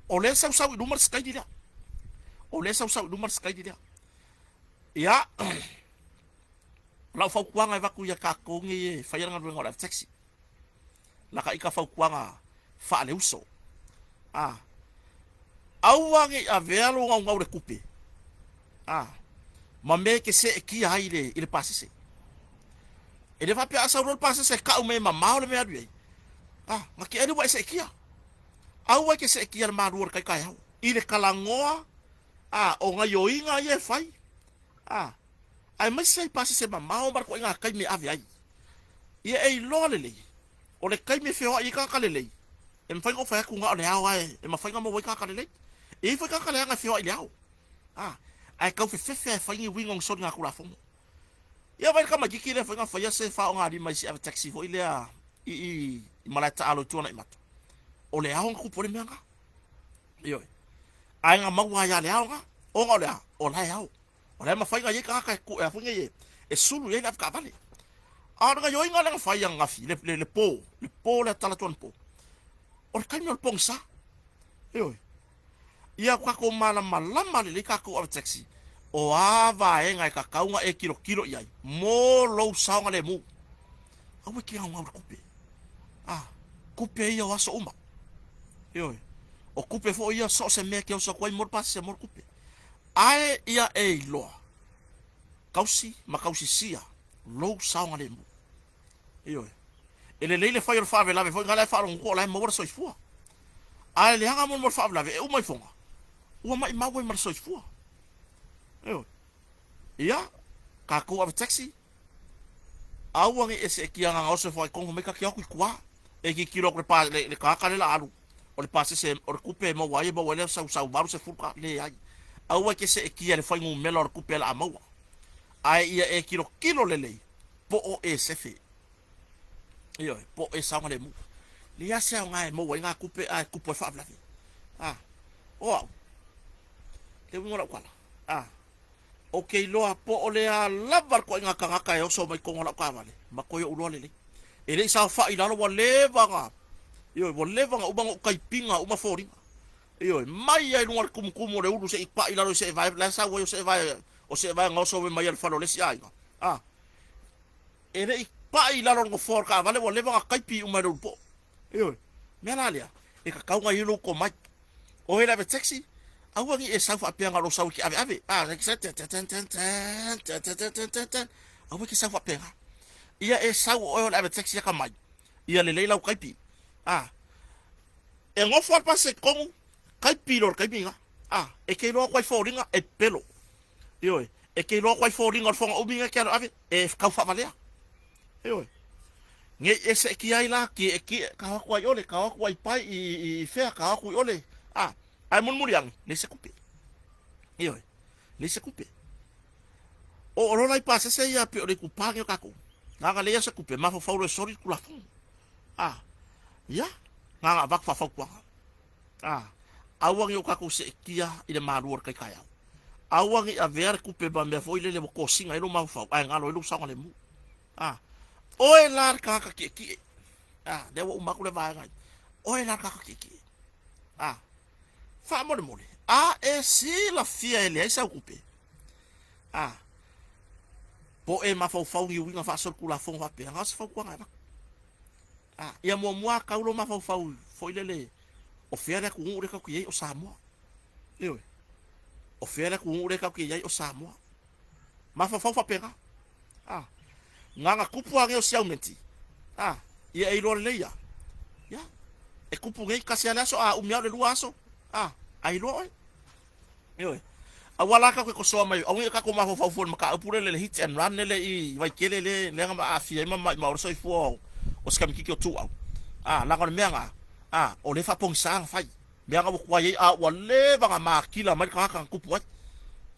ole sa numar sky dia ole sa numar sky dia ya la fa kwa nga ku ya ka ko ngi fa ya nga ngora taxi la ka ika fa kwa nga fa le uso awangi avelo nga ngore kupe mame ke se ki haile ile pasise ele va pe asa ro pasise ka o me mama o le me adu ma ke ele wa se ki wa ke se ki al maru kai kai ile kalangoa o nga yo inga ye fai ai mai sai pasise mama o bar ko inga kai me ave ai ye ei lolele o le kai me feo ai ka kalele em fai ko fa ku nga o le hawa e ma fai nga mo wai ka kalele e fai ka kalele nga feo ai le ai kau fe fai wingong so nga kula fomo ya vai kama jiki le fai fa ya se fa nga di mai si ave taxi ho ile i malata alo tuana i matu o le ahon ku pole menga yo ai nga mawa ya le ahon o nga le o la ya o le ma fai nga ye ka ku e funge ye e sulu ye na ka vale nga yo nga le fai nga fi le po le tala tuan po o kai no pongsa yo ia kwa ko malama le ka ko ave taxi o ava e ngai ka kaunga e kilo iai mo lo saunga le mu awe ki nga kupe kupe ia waso uma yo o kupe fo ia so se me ke o so koi mor pas se mor kupe ai ia e lo kausi sia lo saunga le mu yo ele leile fai o fa vela fo ngala fa un ko la mo so ifua ai le hanga mo fa blave e o mai fonga o mai mau mai so fu yo ia ka ko av taxi au ngi ese ki anga o se foi kon me ka ki aku kwa e ki kilo ko pa le ka ka le alu o le pase se o kupe mo wai mo wele sa baru se fuka le ai au ke se ki le foi ngu melo o kupe la mo ai ia e kilo le po o e se fe iyo po e sa ngale mu le ya se nga mo wai nga kupe ai kupe fa bla o le ngora kwala okay loa po ole a lavar ko nga kanga yo so mai ko ngala ka vale ma ko yo ulo le ele sa fa ila lo leva nga yo bo leva nga ubang kai pinga uma fori yo mai ai no kum kum le ulu se ipa ila lo se vai la sa wo se vai o se vai nga so mai al falo le si ai ele ipa ila lo ngo for ka vale bo leva nga kai pi uma lo po yo me la lia e ka ka nga yelo ko mai o ele be taxi awangi e sa fa penga lo sa ki ave awe ki sa fa penga ia e sa o la taxi ka mai ia le leila kai pi e ngo for pa se kon kai pi lo kai pinga e ke lo kwai foringa e pelo yo e ke lo kwai foringa fo o minga ke ave e ka fa valea yo nge e se ki ai la ki ka kwai ole ka kwai pai i fe ka kwai ole ai mun muriang le se coupe iyo le se coupe o lo lai pasa se ia pe o le kupang yo kako nga le se coupe ma fa le sorry kula fu ya nga bak fa kwa awang yo kako se kia ide maruor kai kaya awang i a ver coupe ba me foi le ko singa ilo ma fa ai nga lo ilo sa le mu o e lar ka ki de wo ma ku le va nga o e lar ka ki fa mo mole e si la fia ele ai sa coupe po e ma fau fau winga fa sol kula fon va pe nga se fa kwa nga ia mo ka ulo ma fau fau foi lele o fia ku ngure ka ku ye o sa mo yo o fia ku ngure ka ku ye o sa mo ma fau fau fa pe nga kupu age o sia menti ia e lo le ya e kupu ngai ka sia la so umia le luaso ai lo yo awala ka ko so mai awi ka ko ma fo fo maka pure le hit and run le i vai kele le nga ma afia ma so fo o skam ki ko tu la ko menga o le fa pong sang fai menga mo kwa ye wa le ba ma kila ma ka ku pu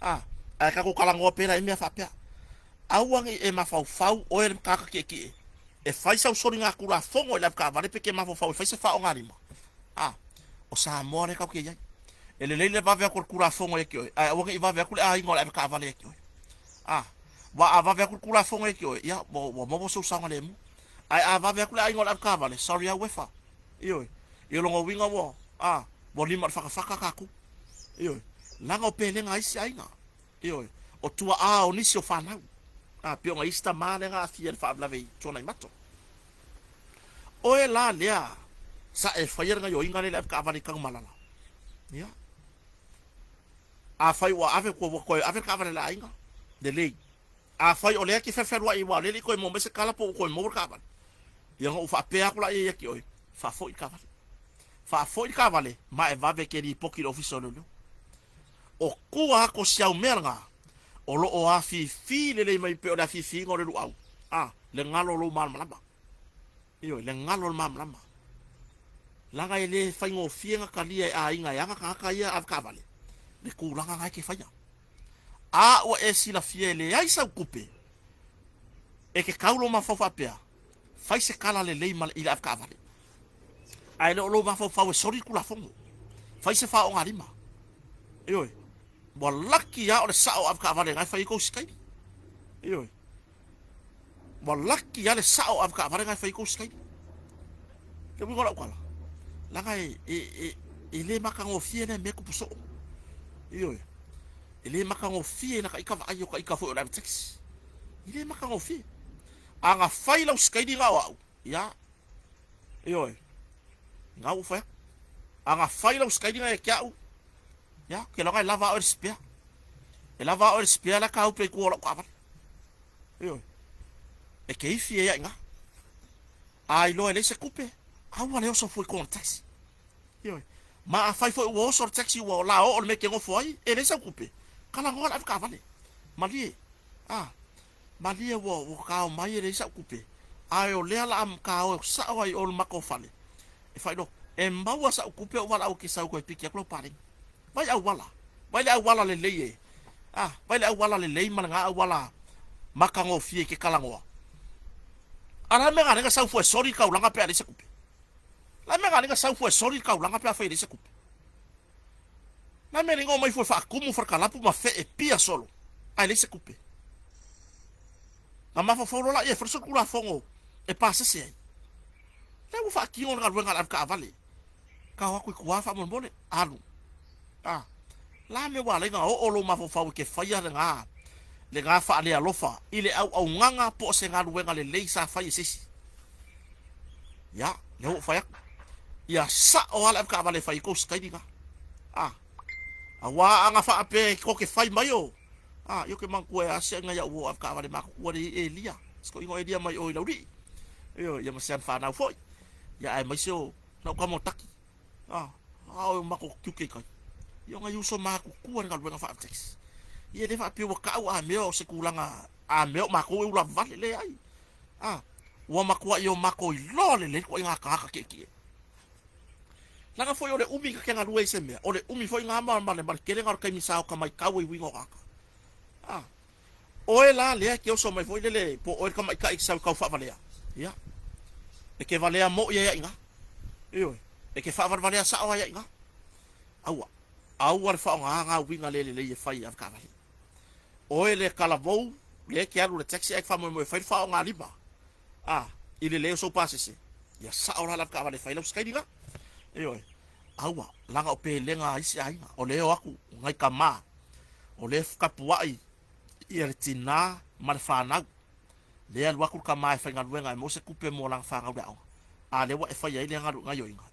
ka ko kala ngo pera me fa pa awang e ma fa o e ka ki e fai sa so ringa ku la fongo le ka va le pe ke ma fa fai se fa o ngari ma o sa mo le ka ki ye ele le va ver kura fongo e kio wa va ver kula ingola ka vale kio va ver kura fongo e kio ya mo so sanga le mu va ver kula ingola ka vale sorry wefa yo lo winga wo bo lima fa ka ku yo langa o pele nga isi ainga yo o tua o nisi o fa na pio nga ista male nga fi el fa blave tona mato o e la lea sa e fire nga yo inga le ka vale ka malala ya fai wa ave ko ave ka vale la inga de lei fai o le ki fe wa i wa le ko mo me se kala po ko mo ka vale ya ngo fa pe akula e ki oi fa fo i ka vale ma e va ve ke di poki officer no o ku ko sia merga o lo o afi fi le mai pe o da fi ngore lu au le ngalo lo mal malamba io le ngalo mal malamba langa ele fai ngo fienga kalia inga yanga ka ia av ka vale le ku langa ngai ke fai o e si la fiele ai sa coupe e ke kaulo ma fa pea fai se kala le mal ila av ka vale ai lo ma fa sorry kula fongo fai se fa o ngarima io bo lucky ya o sa o av ka vale ngai fai ko skai io bo lucky ya le sa o av ka vale ngai fai ko skai ke mi gola kwala langa ele makango fiene me ku puso iyo ele makango fie na ka ayo ka fo la taxi ele makango fie anga faila uskaidi ngawa ya iyo ngau fa anga faila uskaidi nga kyau ya ke longa lava o spia la ka upe ku ola kwa iyo e ke fie ya nga ai lo ele se coupe wale oso foi con taxi yo ma fai fo wo sor taxi wo la o me ke ngo foi e le sa kupe kala ngo la ka vale mali mali wo ka o mai le sa kupe ai o le ala am ka o sa wai o mako fale e fai do e maua sa kupe o wala o ke sa ko piki ko pare vai au wala le le vai le au wala le le mana wala maka ngo fie ke kala ngo ara me ga sa fu sorry ka ulanga pe ale sa kupe la me ga sa fu sorry ka ulanga pe fa ile sa kupe na me ngo mai fu fa kumu fa kala pu ma fe e pia solo ai le sa kupe na ma fa fo la e fa so kula fongo e passa se le u fa ki on ga wenga ka vale ka wa ku wa fa mon bole alu la me wa le nga o lo ma fa ke fa ya nga le nga fa le alofa ile au nganga po se nga wenga le sa fa sisi ya le o fa ya sa o ala ka vale fa ko skai dinga awa anga fa ape ko ke fai mai o yo ke man ko ya se nga ya wo ka vale ma ko de elia sko ingo elia mai o lauri yo ya masian fa na foi ya ai mai so na ka mo taki o ma ko kuke kai yo nga yuso ma ko ku nga wenga fa text ye de fa pe wo ka wa me o se kulanga me o ma ko u la vale le ai wa ma ko yo ma ko lo le ko nga ka ke langa foi ole umi ka nga ruai se me ole umi foi nga ma le mar kele nga ka mi sa ka mai ka wi wingo ka o la le ke o so mai foi le po o ka mai ka sa ka fa vale ya e ke vale mo ya inga yo e ke fa vale sa o ya inga aua fa nga winga le fai af ka vale o le kala vou le ke alu le taxi ek fa mo fai fa nga liba ile le so passe se ya sa ora la ka vale fai lo skai dinga yo aua langa o pe lenga isi ai o le o aku ngai kama o le ka puai ia tina mal fa na le al waku kama fa nga wenga mo se kupe mo lang fa nga le wa fa ya ile nga ngai yo inga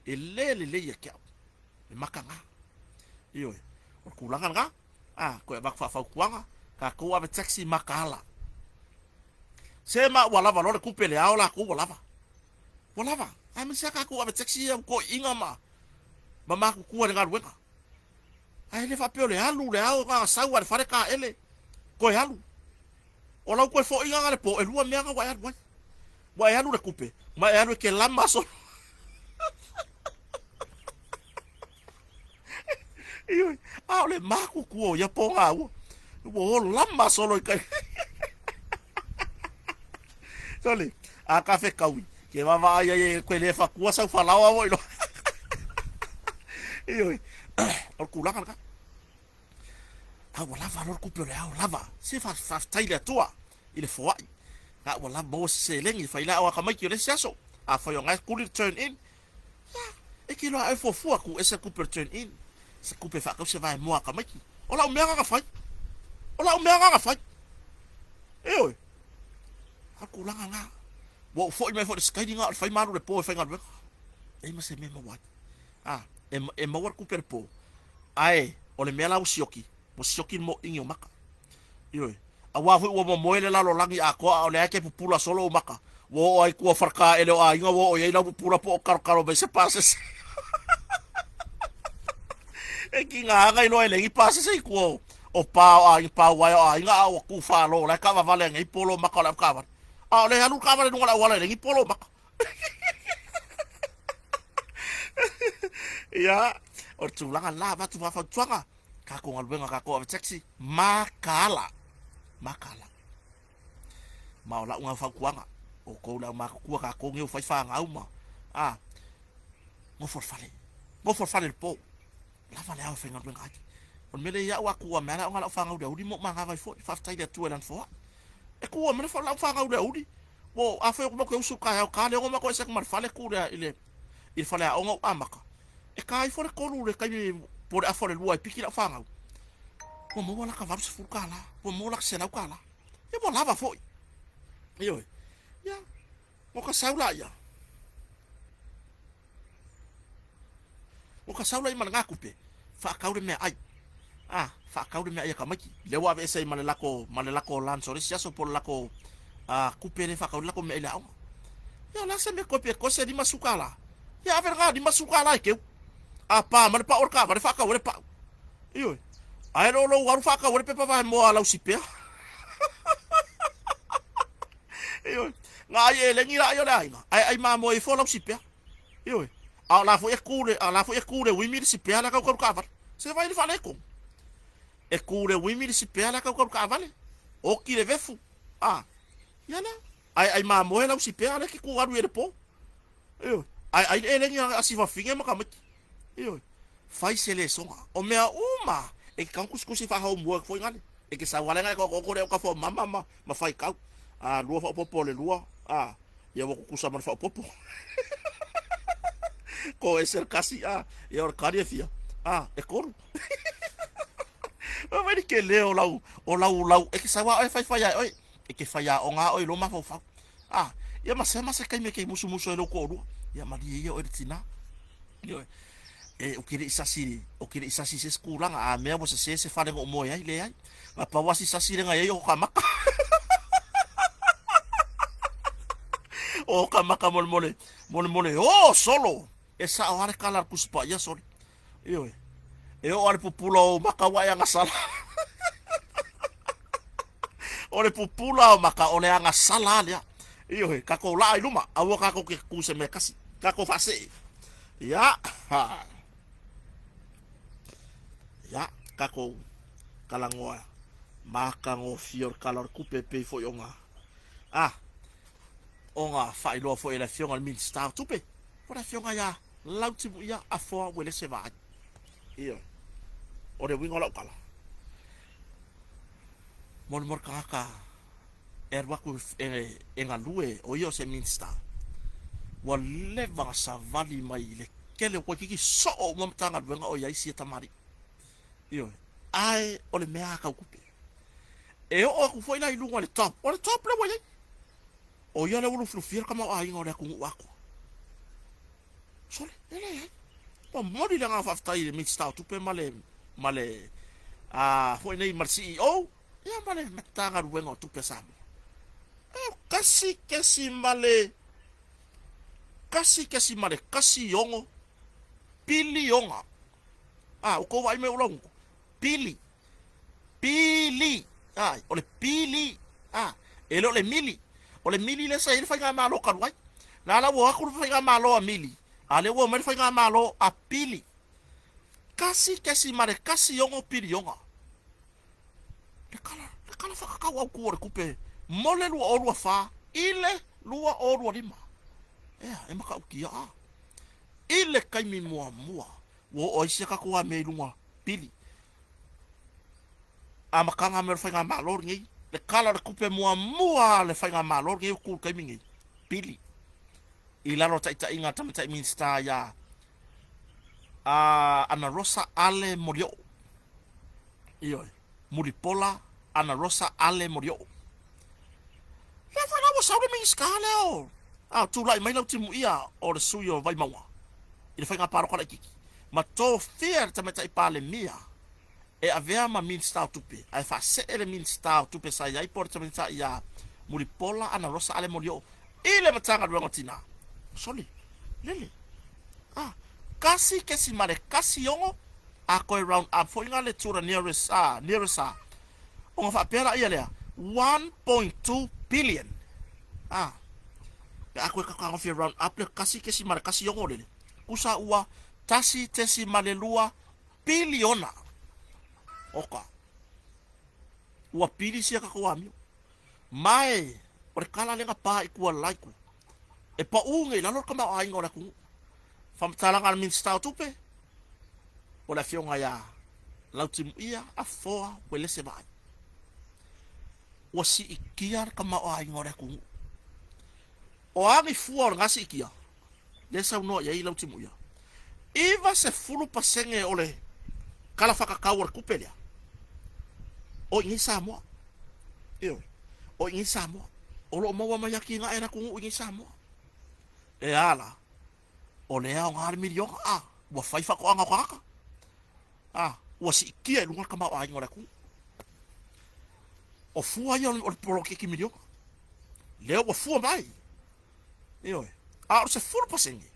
ele ya ke e makanga iyo o kulanga nga ko ba fa kuanga ka ko ave taxi makala sema wala valore kupele aula ko wala ai misa ka ko ave taxi ko inga ma ku ku nga wenga ai le fa pele alu le au nga sa wa fa ka ele ko alu o la ko fo inga le po e lua me nga wa alu le kupe ma alu ke lama so iyo le maku kuo ya ponga wo lama solo kai sole a café kawi ke va ya ko le fa kuo sa fa lawa wo lo iyo o kulanga ka wala valor kupe le lava se fa taila tua ile fo ka wala bo se lengi fa ila wa kama ki le saso fa yo ngai kulir turn in e kilo ai fo fu ku ese kupe turn in se kupe fa ko se vai mo ka maki ola o mega ka fai aku langa nga wo fo me fo sky dinga fai maru le po fai ngal e ma se me mo wat e mo war kupe po ai ole mela usioki mo ingi o maka yo awa fu wo mo ele la lo langi ko ole ke pupula solo o maka wo ai ku farka ele a inga wo o ye la pupula po karo be se pases e ki nga ngai no ele i pase se ko o pa wa inga o ku fa lo la ka va vale ngai polo maka la ka va le alu ka va no la wala ngai polo maka ya o tu langa la va tu fa tuanga ka ko ngal benga ka ko taxi makala ma la unga fa kuanga o ko la ma ku ka ko ngi fa fa nga uma mo for fale po la vale au fenga benga on mele ya wa ku ma la ngala fa nga udi mo ma nga vai fo fa tai de tu elan fo e ku me fa la fa nga udi wo a fe ko su ka ka le ma ko se ma fale ku ile il fale a ngo amaka e kai for ko lu le kai por a for lu ai piki la fa nga wo mo wala ka va su ka la wo mo la se na ka la e mo lava fo yo ya mo ka saula ya o ka saula i mana kupe fa kaure me ai fa kaure me ai ka maki le wa be sai mana lako lan sori sia so por lako kupe le fa kaure lako me la ya la se me kope ko se di masukala Ya verga di masuka lai keu. Apa mane pa orka mane fa ka ore pa. Iyo. Ai lo waru fa ka ore pe pa mo ala usipea. Iyo. Nga ye le ngira yo dai. Ai ma mo e fo la usipea. Iyo. Ala fo e kure wi mi sipea la ka ko ka va. Se vai li fa le ko. E kure wi mi sipea la ka ko ka vale. O ki le vefu. Ah. Yana. Ai ma mo e la usipea la ki ku waru e po. Iyo. Ai ele ngira asiva finge makamati. Iyo. Fai se le songa. O mea uma. E kan kuskusi fa homework foi ngale. E ke sa wala ngai ko re ka fo mama ma fai kau. Ah, lua fa popo le lua. Ah, ia wo kusa man fa popo. Ko e ser kasi e or kari fia. Ah, e koru. O vai ke le o lau e ke sa wa e fai ai. E ke fai o nga o lo ma fa. Ah, ia ma se kai me ke musu e lo ko ru. Ia ma di o e tina. Yo. E o kire isasi se skuranga a mea mo se fale ngo mo ai le ai ma pa wasi sasi renga ai o kamaka o kamaka mole o solo esa o are kala kuspa ya sorry yo e o are populo maka wa yang asala ore populo maka ole yang asala ya yo ka ko la iluma awo ka ko ke kuse me kasi ka ko fase ya ya kako kalangoa maka ngo fior kalor kupe pe fo yonga onga fai lo fo ela fiona min star tupe ora fiona ya lauti ya afo wele se va iyo ore wingo la kala mor kaka erwa ku enga lue o yo se min star wa leva sa vali mai le kele ko kiki so mo tanga wenga o ya isi tamari iyo ai ole mea ka kupe e o ku foi la ilunga le top le wale o ya le ulu flufir kama ai ngore ku wako sole ele po mori la nga fafta ile mix sta tupe male foi nei mar CEO ya male metanga ruenga tupe samo kasi male kasi yongo pili yonga o ko vai me ulong pili ole pili ele ole mili le sai fa nga malo kan wai la wo aku fa nga malo a mili ale wo me fa nga malo a pili kasi mare kasi yongo pili yonga le kala fa ka wa ku kupe mole lu o fa ile lua o lima e maka ukia ile kai mi mua wo o isi ka ko me lunga pili amakanga me fa nga malo ngi le kala de kupe mua le fa nga malo ngi ku kai mi pili ila no taita inga tamata min sta ya ana rosa ale morio iyo muripola ana rosa ale morio le fa na mo sa de min skale o tu lai mai lau timu ia o le suyo vai maua ile fa nga paro kala kiki ma to fier tamata ipale mia e avea ma min sta tupe ai fa se ele min sta tupe sa ia por tamata ia muripola ana rosa ale morio ile matanga do ngotina soli lele kasi mare kasi yongo ko round up for ngale tura nearest on fa pera ia le 1.2 billion ako ka ka round up le kasi mare kasi yongo le kusa ua tesi male lua biliona oka ua pili sia ka ko ami mai ore kala lenga pa ikua laiku e pa unge la lor kama ai ngora ku fam talanga min sta tupe ola fionga ya lautim ia a foa wele se vai wasi ikia kama ai ngora ku o ami fuor ngasi ikia lesa no ya lautim ia iva se fulu pasenge ole kala faka kawar kupelia o ingi samo iyo o ingi samo olo mawa mayaki nga era ku ingi samo e ala o le au ngar milio wa faifa ko anga kaka wa si kia lunga kama ai ngora ku o fua yo o polo ki milio le wa fua mai yo se furu pasenge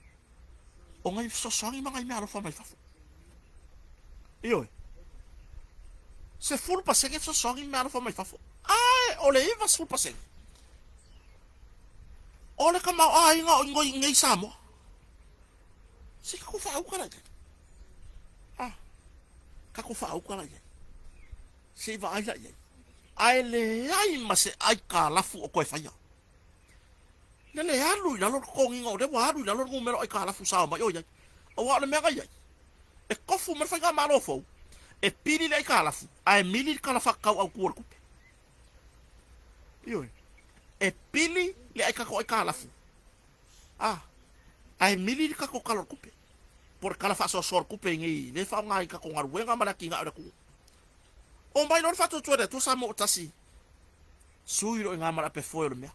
o ngai sosoangi mangai me alofa mai fafu io se full pasenge sosoangi me alofa mai fafu ai ole iva full pasenge ole ka mau ai nga ngoi ngai samo se ka ko fa au kala ka ko fa au kala se va ai lai ai le ai ma se ai ka lafu o ko faia le alu la lo ko ngi ngode wa alu la lo ngumelo ai ka lafu sa ma yo ya o wa le me ga ya e kofu me fa ga malo fo e pili le ka lafu ai mili ka la fa ka au ku ku yo e pili le ai ka ko ai ka lafu ai mili ka ko kalor ku pe por kala fa so sor ku pe ngi le fa ngai ka ko ngaru nga mala ki nga ku o mai non fatto tu tu sa mo tasi suiro nga mala pe foil me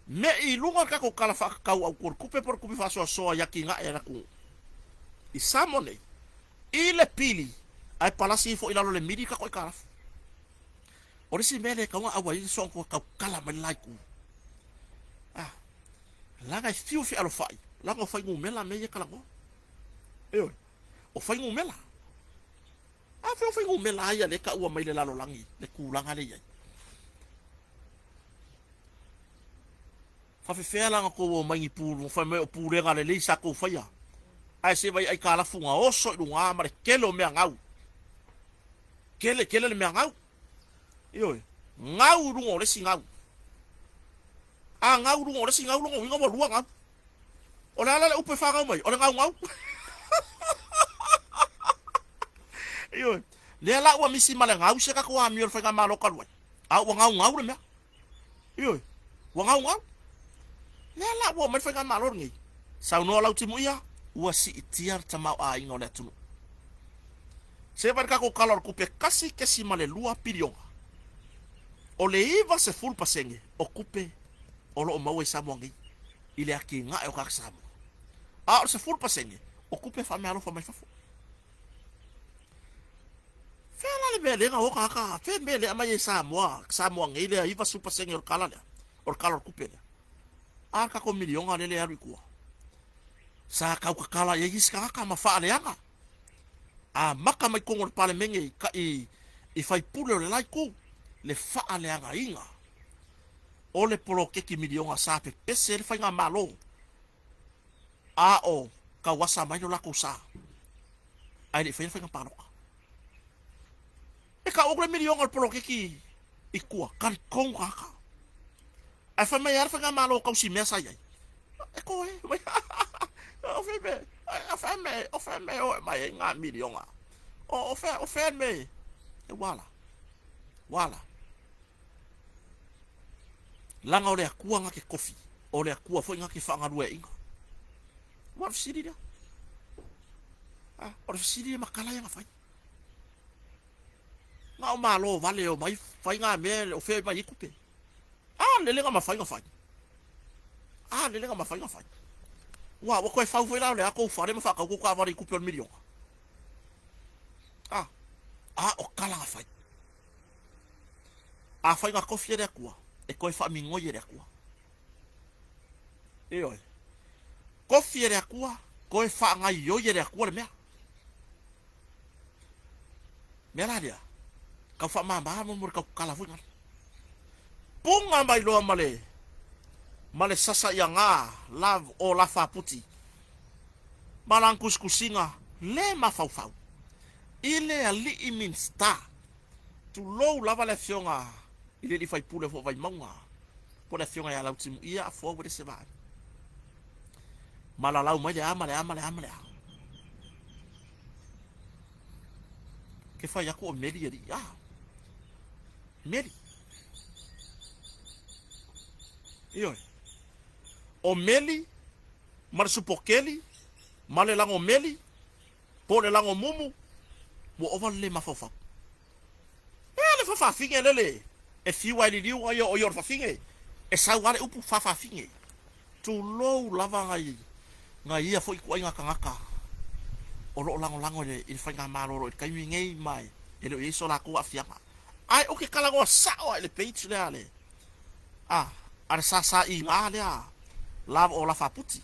me i lunga ka ko kala fa ka au ku pe por ku fa so ya ki nga era ku i samone i le pili ai palasi fo ila le midi ka ko kala ori si mele ka nga awai so ko ka kala me lai ku la ga fiu fi alo fai la go fai ngumela me ye kala go o fai ngumela fai ngumela ya le ka ua mai le lalo langi le kulanga le ye fa fe la ko mai pu fa me pu le ga le sa ko fai ai se vai ai kala funga o so lunga ma le kelo me ngau kele le me ngau ngau rungo le singau ngau rungo le singau lungo winga mo luanga o la upe fa ngau mai o ngau le la wa misi mala ngau se ka ko ami or fa ga malo ka wa ngau le me wa ngau le la wa me fa ga malo ngi sa no la utimu ya wa si itiar tama a ingo le tunu se va ka ko kalor ku pe kasi ke si male lua pirion o le iva se full pasenge o kupe o lo mau sa mongi ile aki nga o ka sa mo o se full pasenge o kupe fa me alo fa mai fa fela le bele nga o ka fe bele amai sa mo ngi ile iva super pasenge o kala o kalor kupe ka ko milion ale le ari ku sa ka kala ye is ka ma fa le anga maka mai kongor pale menge ka i fai pulo le lai ku le fa ale anga inga o le polo ke ki milion sa pe pese le fai nga malo o ka wasa mai la ko sa ai le fai nga palo e ka o le milion o polo ke ki i ku kan kong ka ai fa mai ar fa nga malo ka si mesa ye e ko e o fe me o mai nga milion o fe me e wala langa ole akua nga ke kofi ole akua fo nga ke fa nga rue inga wa fsiri dia o fsiri makala nga fai nga o malo vale o mai fai nga me o fe mai kupe le nga ma fai nga fai le nga ma fai nga fai wa ko fa foi la le ako fa le ma fa ko ka va ri kupe milion o kala nga fai fai nga kofi de akua e ko fa mi ngoye de akua kofi de akua ko fa nga yo ye de akua le me la dia ka fa ma mo ka kala foi nga punga mai lo male sasa yanga love o la fa puti malangkus kusinga le ma fau ile ali imin sta tu lo lava le fionga ile di fai pule fo vai manga po le fionga ya la utimu ia fo de se va mala lau mai de amale ke fai ya ko meli ya meli o meli marsupokeli male lango meli po le lango mumu mo oval le mafofa le fafa finge le e fi wa li o yo fa finge e sa wale upu fafa finge tu lo lava ngai ia foi ko inga kangaka o lo lango le il fa nga malo ro kai mi ngai mai e lo iso la ko afianga ai o ke kala go sa o le page le ale ar sa i ma le lava o la fa puti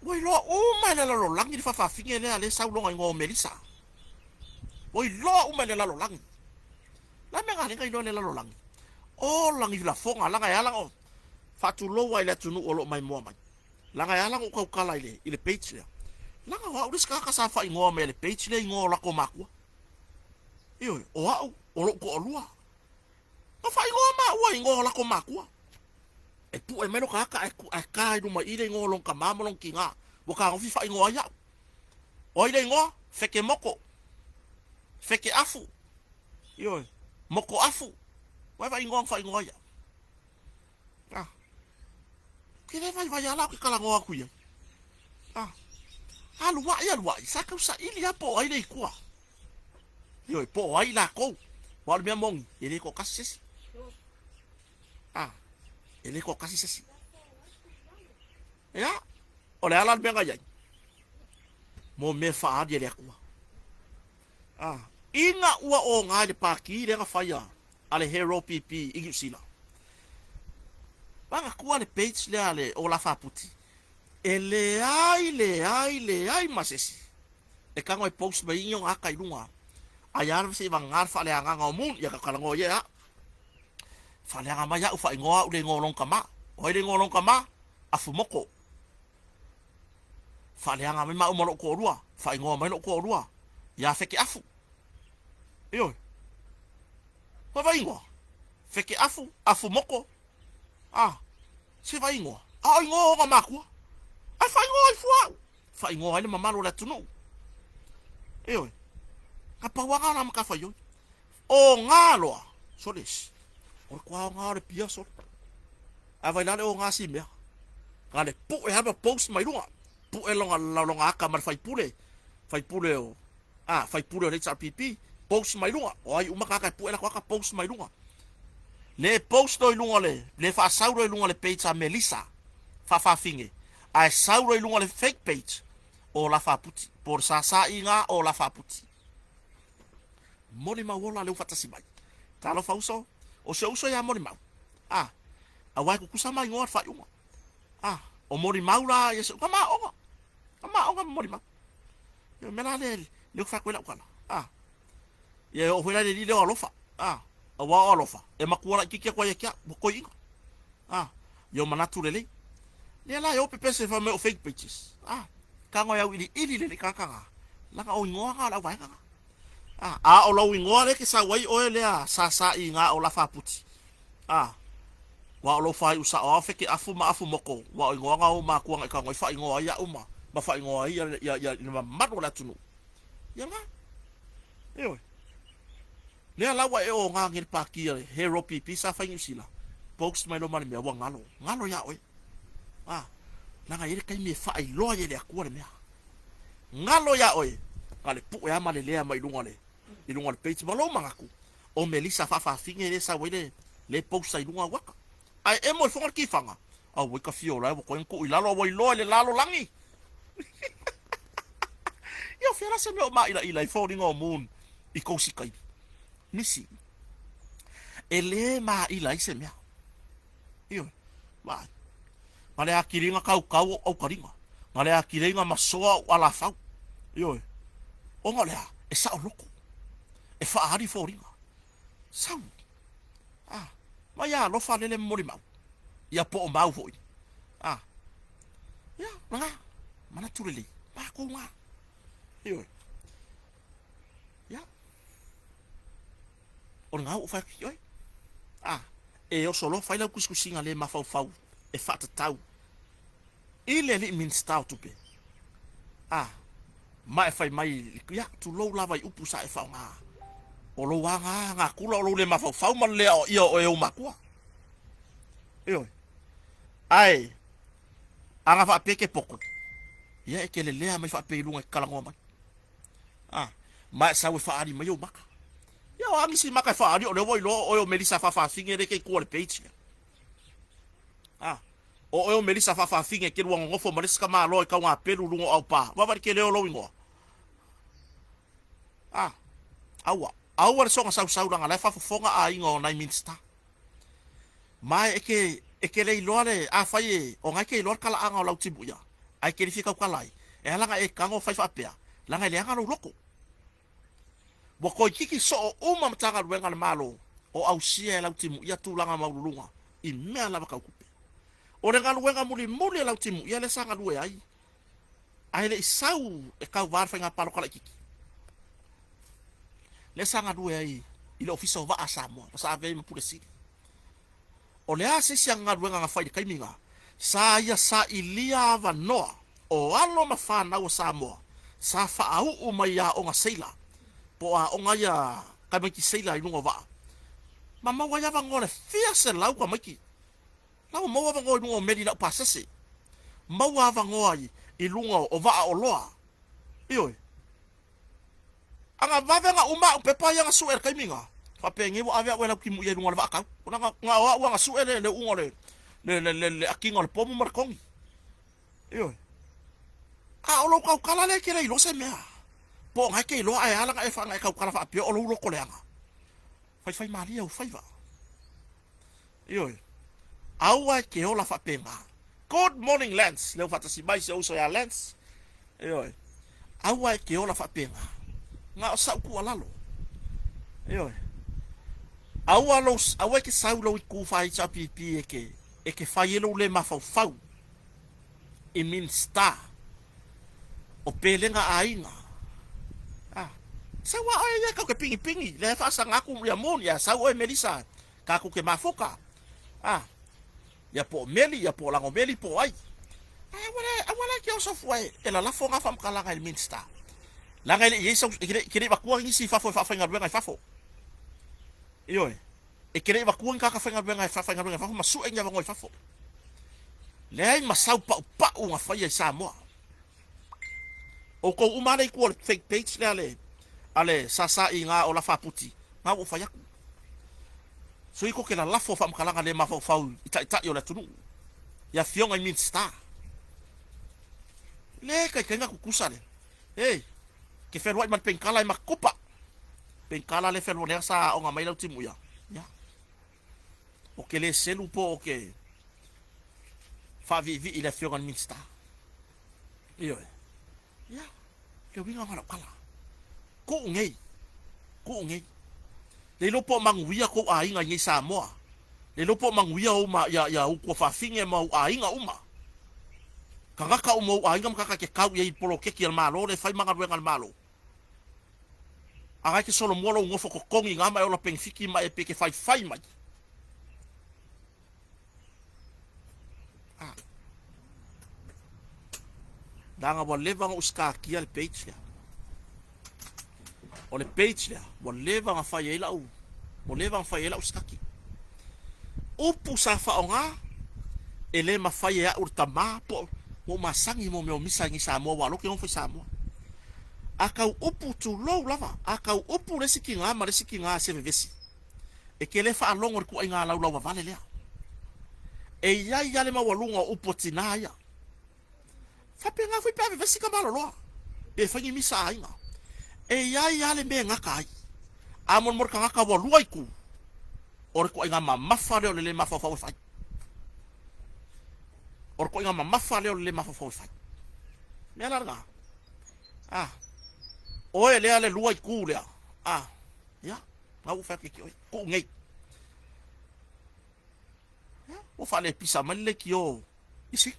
Oi lo uma le lo langi di fa finge le ale sau longa ngo Melissa. Oi lo uma le lo langi. La me ngani ngai le lo langi. O langi la fonga langa ya lango. Fatu lo wa ile tunu olo mai mo mai. Langa ya lango ko kala ile page le. Langa wa uris ka sa fa ngo me le page le ngo la ko makua. Io o au o lo ko lua. Ka fa ngo ma wa ngo la ko makua. E pu e meno ka i do ma ile ngo long ka mama long kinga. Wo ka ngo fa ngo ya. O ile ngo feke moko. Feke afu. Io moko afu. Wa va ngo ya. Ah. Kile vai ala ke kala ngo aku ya. Ah. Alua ya lua, saka sa ili apo ai nei kwa. Yo po ai la ko. Wal me mong, ele ko kasi. Ah. Ele ko kasi sesi. Ya. Ole ala me nga ya. Mo me fa adi le kwa. Ah. Inga ua o nga de paki le nga faya. Ale hero PP igusina. Banga kwa le page le ale o la fa puti. Le ai masesi. E kango e post ba inyo aka ilunga. Ayar se bangar fa le anga ngomun ya ka kalango ya. Fa le anga maya ufa ingoa ule ngolong kama. O ile ngolong kama afumoko. Fa le anga ma umolo ko rua. Fa ingoa mai no ko rua. Ya feke afu. Yo. Fa va ingoa. Feke afumoko. Ah. Se va ingoa. Ah ingoa ka makua. Ai fai ngoi fua. Fai ngoi le mamalo la tunu. Oi. Ka pawanga na maka fai. O ngalo. Solis. O kwa ngalo pia so. Ava la o ngasi me. Kale pu e haba post mai lunga. Pu e longa aka mar fai pule. Fai pule o. Ah, fai pule le PP. Post mai lunga. O ai umaka ka pu e la kwa ka post mai lunga. Le post do lunga le. Le fa sauro lunga le page a Melissa. Fa finge. Ai sauro i lunga le fake page o la faputi por sa inga o la faputi moni ma wola le fatasi mai talo fauso o se uso ya moni mau ah awai ku kusama ingo fa yuma ah o moni maula yeso kama o moni mau yo mena le fa kwela kala ah ye o fela le olofa ah awa olofa e makuala kike kwa yekia ko inga ah yo manatu le le la yo pepe se fa me o fake pages ah kango ya ili le kakanga langa o ngoa ka la vai ka ah o lo ngoa le ke sa wai o le sa inga o la fa puti ah wa lo fa usa o fake afu moko wa ngoa o ma kuanga ka ngoi fa ngoa ya uma ma fa ngoa ya ma matu la tunu ya nga yo le la wa e o nga ngir pa ki hero PP sa fa ngusila box mai lo mani me wa ngalo ya oi ah nanga ile kai me fa ai lo ye le akua le mea ngalo ya oi kale pu ya male le mai lunga le page malo mangaku o Melissa fa finge le sa wele le post ai lunga waka ai emo fonga ki fanga a we ka fiola wo ko enko ilalo wo ilo le lalo langi yo fera se me ma ila falling on moon I ko si kai misi ele ma ila ise mea yo ma male akiringa kau au karinga male akiringa masoa ala fau yo o ngale e sa loko e fa hari foringa sau ah ma ya lo fa le mori mau ya po mau foi ah ya mana turele ma ko nga yo ya o nga o fa yo ah e o solo fa la kuskusinga le ma fau e fa tau ile li min stau tupe ah mai fai mai ya tu lo lava I upu sa e fa nga o lo nga kula lo le ma fa ma le o o makua yo ai anga fa peke poko ya e ke le mai fa pe lunga kala ngoma ah mai sa we fa ani mai o maka ya o si maka fa ani o le voi lo o Melissa fa finge ke ko le page ah o Melissa fa finge ke luang ngofo mariska ma lo ka nga pelu lungo au pa wa ke le lo wingo ah awa so nga sau nga la fa fonga a ingo na minsta mai eke le lo le a fa ye o nga ke lo kala anga lo tibu ya ai ke fika kalai e langa e kango fai fa pea langa le anga loko bo ko kiki so o uma mtanga wenga malo o au sia la timu ia tu langa maulunga I mea la ka kupe o le ngalu wenga muli la timu ia le sanga lue ai le isau e ka var fanga palo kala kiki le sanga lue ai ile ofisa va asamo sa ave me pulesi o le ase sianga wenga nga fai kaiminga sa ia sa ilia va noa o alo mafana o Samoa sa fa au o mai ya o nga seila po a o nga ya ka me ki seila I lunga va mama wa ya va ngole fia se lau ka maki lau mo wa ngole no medi na pasese mo wa va ngoi I lunga o va o loa io anga va nga uma pepa ya nga suer kaiminga fa pengi wo ave wela ki mu ye lunga va ka nga wa nga suer le ungole le akinga le pomo markongi io a o lo ka kala le ke lo se mea po nga ke lo ai ala nga e fa nga ka kala fa pe o lo ko le anga fai malia o fai va io aua ke o la fa penga good morning Lance le fa tasi mai se o so ya Lance io aua ke o la fa penga nga o sa ku alalo io aua ke sa lo ku fai cha pipi e ke fai lo le mafau I mean star o pelenga ainga sa wa ai ka ke pingi le fa sa ngaku ya mon ya sa o Melissa ka ku ke mafoka ya po meli ya po lango meli po ai wala ke o so foi ela la fonga fam kala ga minsta la ga ye so kire ba ku ngi si fa nga benga fa fo iyo e kire ba ku nga ka fa nga benga fa ma su enga ba ngoi fa fo le ai masau pa nga fa ya sa mo o ko umare ku fake page le ale sasa inga o la faputi nga o fa ya so iko ke la lafo fa mkalanga le mafo fau ita yo la tunu ya fionga I mean star le ka kenga kukusa le hey ke fer white man penkala makupa penkala le fer wona sa o nga mai la timu ya o ke le selu po o ke fa vivi il a fionga I mean star yo ya ke winga mala kala ko ngei le lopo manguia ko ainga ngi Samoa le lopo manguia o ma ya ko fa finge ma ainga uma kanga o mo ainga maka ke kau ye polo ke ki al malo le fai manga wenga al malo aga ke solo molo ngofo ko kongi ngama o la pengfiki ma e peke fai mai danga wa leva uska ki al page ya o le page ya wa leva nga fai ela u mo leva fai ela uskaki upu sa fa onga ele ma fai ya urtama po mo masangi mo me misa ngi Samoa wa lo ke on fai Samoa akau upu tu lo lava akau upu le sikinga se vesi e ke le fa longo ku inga la wa vale le e ya le ma walunga upu tinaya fa penga fui pa vesi ka malo lo e fa ngi misa inga e ya le me ngakai amon mor ka ka wa luaiku or ko inga mafa le mafa fa fa or ko inga mafa le mafa fa fa me larga o ele ale luaiku le ya ngau fa ki ko ngai ya o fa le pisa male ki o isi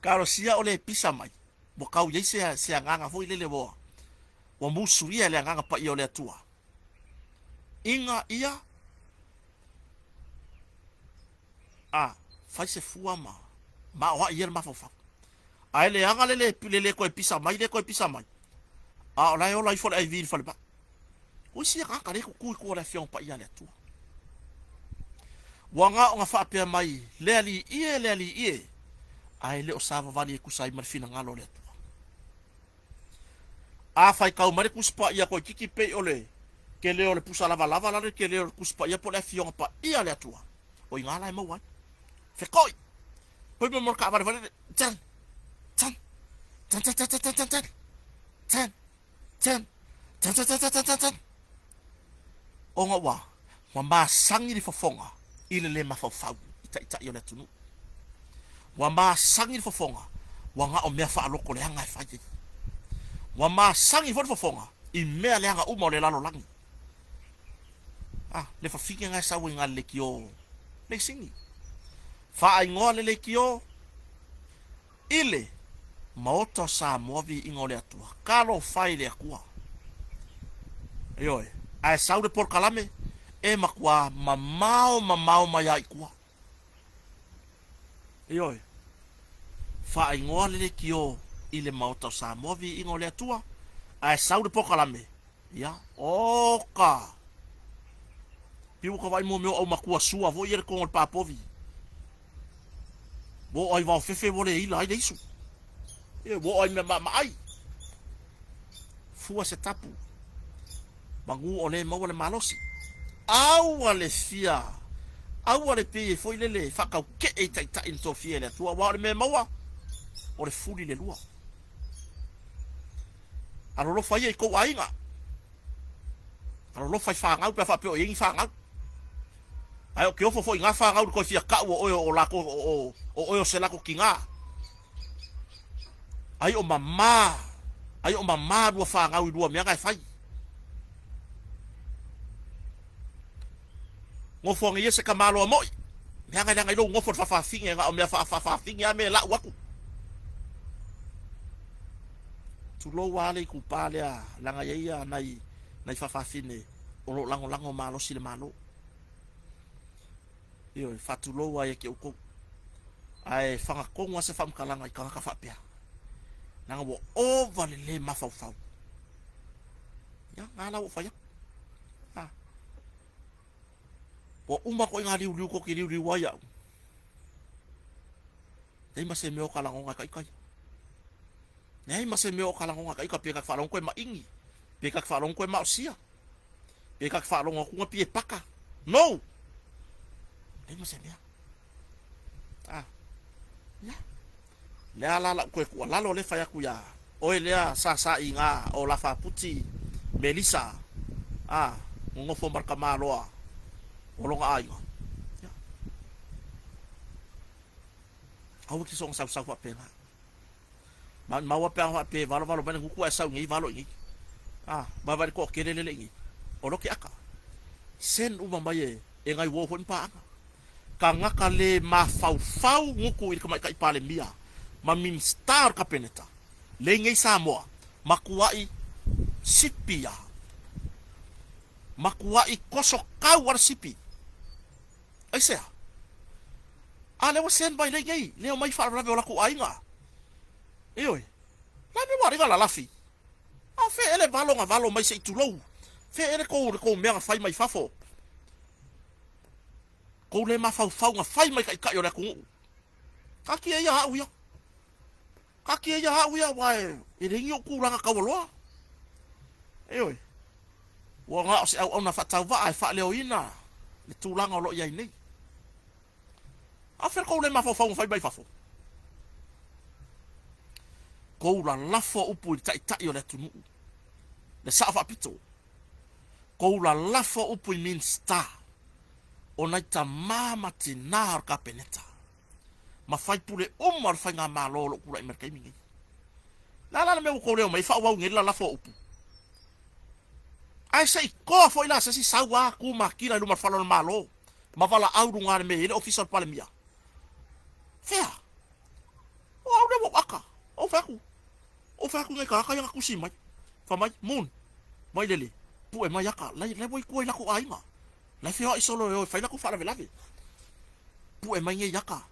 karo sia ole pisa mai bo kau ye se nganga foi le bo wa musu ia le nganga pa io le tua inga ia fai se fua ma wa ia ma fa ai le anga le ko pisa mai ola ifo ai vir fa ba o si ka le ku la fion pa ia le tua wanga nga fa pe mai le ali ie ai le o sava vani ku sai mar fina ngalo le tua fai kau mare ku spa ia ko kiki pe ole ke le ole pusa lava la ke le ku spa ia po le fion pa ia le tua o ingala e mau fe koi poi mo ka va tan onga wa masangi di fofonga ile le mafafau ita yo le tunu Wa masangi fofonga. Wa nga o mea whaaloko le hanga e whaie. Wa masangi fofonga. I mea le hanga uma o le lalo langi. Le whawhike ngai sau i ngā le ki o. Le singi. Wha ingoa le ki o. Ile. Maoto sa movi ingo le atua. Kalo whai le akua. Ioe. Ai sau le porkalame. E makua mamao mai ai kua. Ioe. Wha ingoa le ki o. Ile maoto sa movi ingo le atua. Ai sau le porkalame. Ia. Oka. Piu ka vai mo meu au makua sua vo yer ko pa povi. Bo ai va fefe vo le ila ai leisu. E bo ai me mai. Fua se tapu. Bangu o le mau le malosi. Au ale fia. Au ale pe foi le fakau ke e tai in to fia le tua wa le me maua. O le fuli le lua. Alo lo fai e ko ainga. Alo lo fai fa ngau pe fa pe o ing fa ngau. Ai ke ofo foi nga fa ngau ko fia ka o la ko o se la ko kinga. Ai o mama do fa ngau do me nga fai. Ngo fo ngi se kamalo mo. Me nga nga lo ngo fo fa finga nga o me fa finga me la waku. Tu lo wale ku palea la nga ia nai fa fine o lo lango malo si le malo. Io fatu lo wa ke uko ai fanga konga se fam kalanga I kanga ka fa pia nanga bo over le ma fa fa ya ngala o fa ya o uma ko ngali liu ko ki liu wa ya dei ma se me o kalanga kai nei ma se me o kalanga kai ka pe ka fa long ko ma ingi pe ka fa long ko ma sia pe ka fa long ko pie paka no Dei se mea. Ya. Lea la koe kua lalo le fai aku ya. Oe lea sa inga o la fa puti Melissa. Ngofo marka maloa. O longa aiga. Ya. Au ki song sau fa pena. Ma wa pa pe valo bane ku e sau ngi valo ngi. Ba va ko kelele ngi. O lo ki aka. Sen uma mai e ngai wo hon pa aka. Ka ngaka le mafau nguku I kamai kai pale mia ma minister ka peneta le ngai Samoa makuai sipia makuai koso kau war sipi ai sea ale wa sen bai le ngai le mai fa ra la ku ainga oi la me wa la lafi fe ele valo mai se tulou fe ele ko me fai mai fafo ko le ma fau nga fai mai kai o le ku ka ki ia ha uia wa e ringi o ku ranga ka woloa oi wa nga se au na fa tau va ai fa le oina le tulanga o lo ia nei a fer ko le ma fau fai mai fafo ko la lafo upu tai o le tunu le sa fa pito ko la lafo upu min star o nai ta mama te nār ka peneta. Ma fai pule umar fai ngā mālo kura I merkai mingi. La me ko leo mai fa wau ngela la fo upu. Ai sei ko foi la se si sawa ku makira lu mar falo malo. Ma vala auru ngare me ele official pale mia. Fea. O au le waka. O fa ku ngai ka yang aku si mai. Fa mai mun. Mai lele. Pu e mai aka. Lai le boy ko la ko ainga. La feo I solo yo fai la ku fala velave. Pu e mai nge yaka.